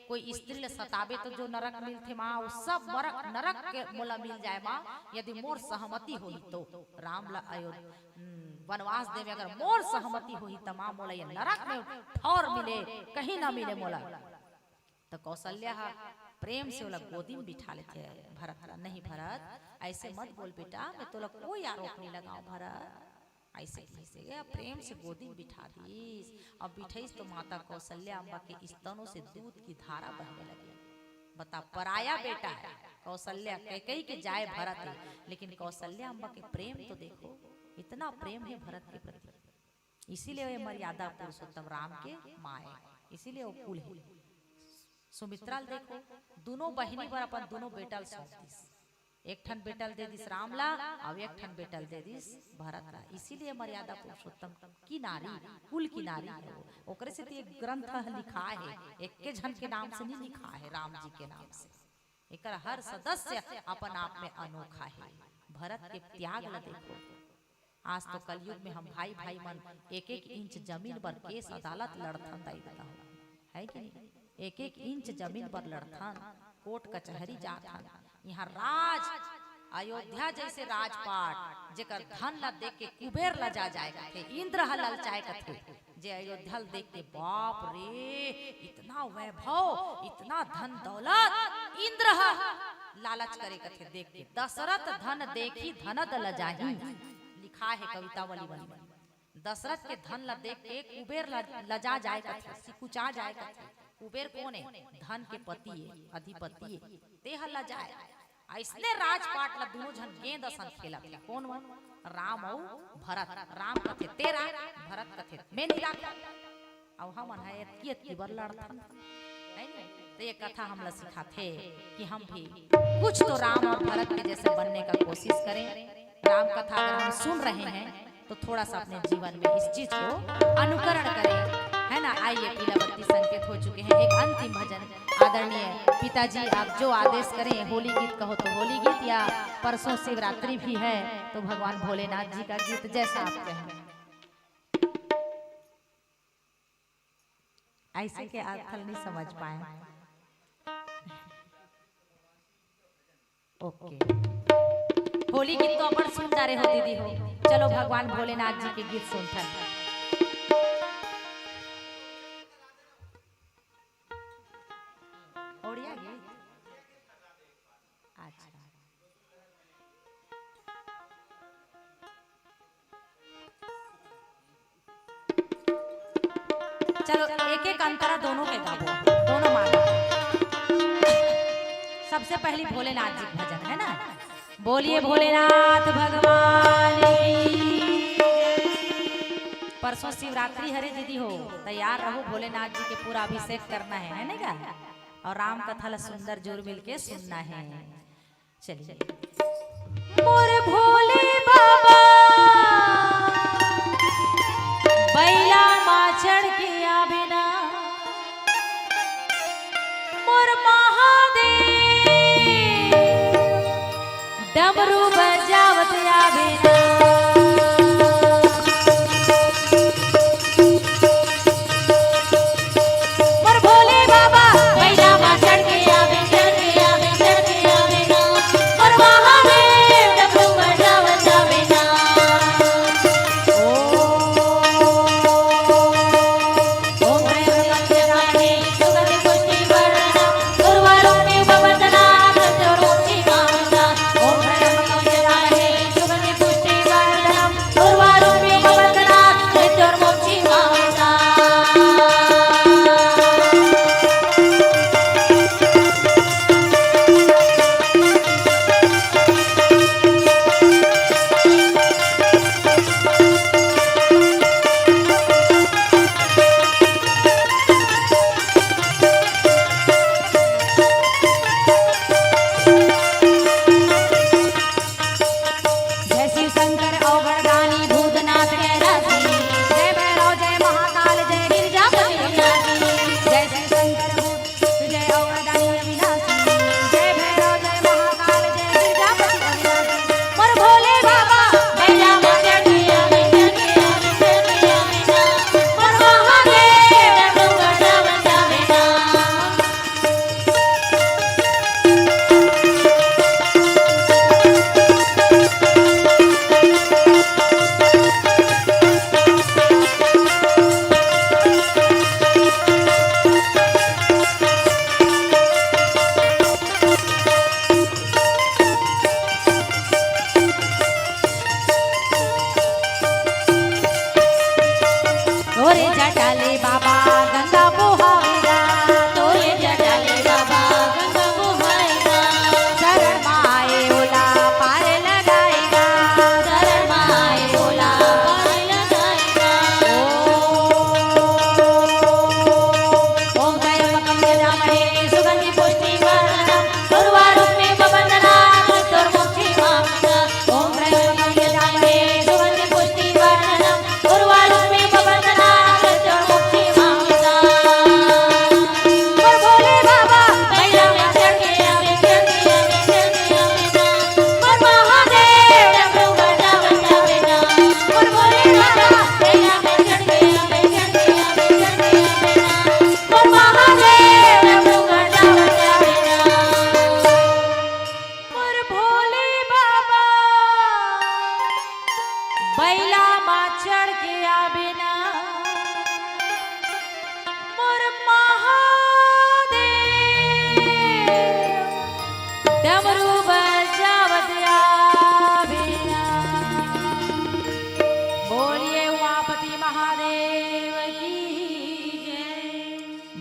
Speaker 1: कोई स्त्री ला सतावे तो जो नरक मिलते माँ, वो सब नरक के मोला मिल जाए माँ, यदि मोर सहमति होई तो। राम ला वनवास देवे अगर मोर सहमति होई तो माँ मोला ये नरक में ठौर मिले, कहीं ना मिले मोला। तो कौशल्या प्रेम से बोला गोदी में बिठा लेते हैं भरत ला। नहीं भरत ऐसे मत बोल बेटा, मैं तो कोई आरोप नहीं लगाऊं भरत, ऐसे कैसे प्रेम से गोदी में बिठा दीस। अब बिठाईस तो माता कौशल्या अम्बा के स्तनों से दूध की धारा बहने लगी। बता, पराया बेटा है कौशल्या, कई के जाए भरत है, लेकिन कौशल्या अम्बा के प्रेम तो देखो, इतना प्रेम है भरत के प्रति। इसीलिए ये मर्यादा पुरुषोत्तम राम के माँ है, इसीलिए वो कुल है। सुमित्रा देखो, दोनों बहिनी पर अपन दोनों बेटल सौंप दिस, एक ठन बेटल दे दिस रामला और एक ठन बेटल दे दिस भरत ला। इसीलिए मर्यादा पुरुषोत्तम की नारी, कुल की नारी है वो। ओकरे से तो एक ग्रंथ लिखा है, एक के जन के नाम से नहीं लिखा है, राम जी के नाम से। एक हर सदस्य अपन आप में अनोखा है। भरत के त्याग ला देखो। आज तो कलयुग में हम भाई भाई मन 1-1 इंच जमीन पर केस अदालत लड़थन दाई दादा हो, है कि नहीं? 1-1 इंच जमीन पर लड़थन, कोर्ट कचहरी जाथन। यहाँ राज अयोध्या जैसे राजपाट जेकर धन ला देख के कुबेर ला जा जाए थे, इंद्र ह ललचाए थे, जे अयोध्या देख के बाप रे इतना वैभव, इतना धन दौलत, इंद्र ह लालच करे कथे देख के। दशरथ धन देखी धनद लजाही, लिखा है कवितावली बनी। दशरथ के धन ला देख के कुबेर लजा जाए कथे, सिकुचा जाए कथे। कुबेर कौन है? धन के पति है, अधिपति है, ते हल्ला जाए। ऐसने राजपाट ला दोनों जन गेंद असन खेला थे। कौन मन? राम और भरत। राम कथे तेरा, भरत कथे मैं नहीं राख। अब हम है एतकी बर लड़थन, है नहीं? तो ये कथा हमला सिखाते कि हम भी कुछ तो राम और भरत के जैसे बनने का कोशिश करें। राम कथा अगर हम सुन रहे हैं तो थोड़ा सा अपने जीवन में इस चीज को अनुकरण करें, है ना। आइए, पीला बत्ती संकेत हो चुके हैं। एक अंतिम भजन आदरणीय पिताजी आप जो आदेश करें, होली गीत कहो तो होली गीत, या परसों शिवरात्रि भी है तो भगवान भोलेनाथ जी का गीत, जैसा आप कहें। ऐसे के आजकल नहीं समझ पाए। ओके, होली गीत तो अपन सुन जा रहे हो दीदी हो। चलो भगवान भोलेनाथ जी के गीत सुनते हैं। ओड़ी चलो एक एक अंतरा दोनों के गाबो, दोनों मानो। सबसे पहली भोलेनाथ जी भजन है ना, बोलिए भोलेनाथ भगवान की। परसों शिवरात्रि हरे दीदी हो, तैयार रहो, भोलेनाथ जी के पूरा अभिषेक करना है ना क्या, और राम कथा ला सुंदर जोर मिलके सुनना है। चलिए मोर भोले बाबा बैला माचड़ के आबिना, मोर महादेव डमरू बजावत आबिना।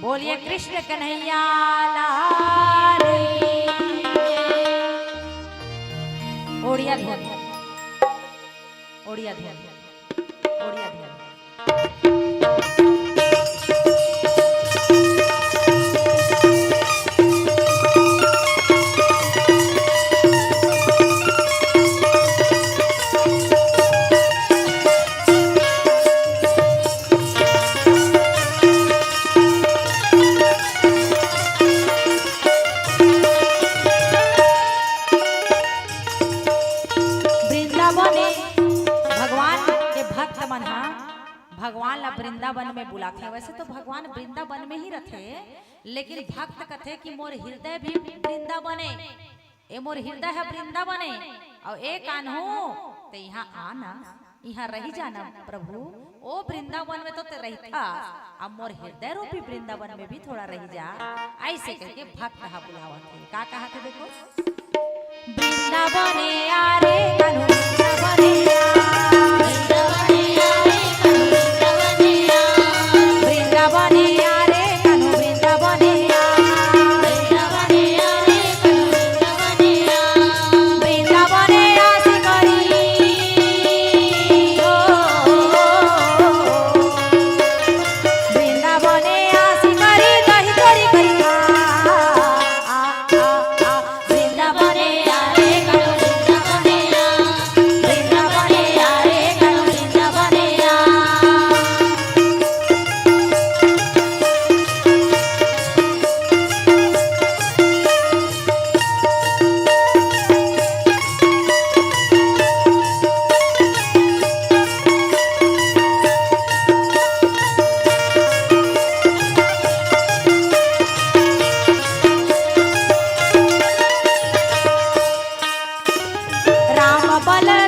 Speaker 1: बोलिए कृष्ण कन्हैया लाल की। ओडिया ध्वनि, ओडिया ध्वनि, ओडिया ध्वनि। भगवान ला वृंदावन में बुलाते, वैसे तो भगवान वृंदावन में ही रहते, लेकिन भक्त कथे कि मोर हृदय भी वृंदावने, ए मोर हृदय है वृंदावने और एक आनहु ते यहाँ आना, यहाँ रही जाना प्रभु। ओ वृंदावन में तो ते रहता, अब मोर हृदय रूपी वृंदावन में भी थोड़ा रही जा, ऐसे करके भक्त हा बुलावत है। का कहा थे देखो, वृंदावने आरे कान्हू वृंदावने वृंदावन कबल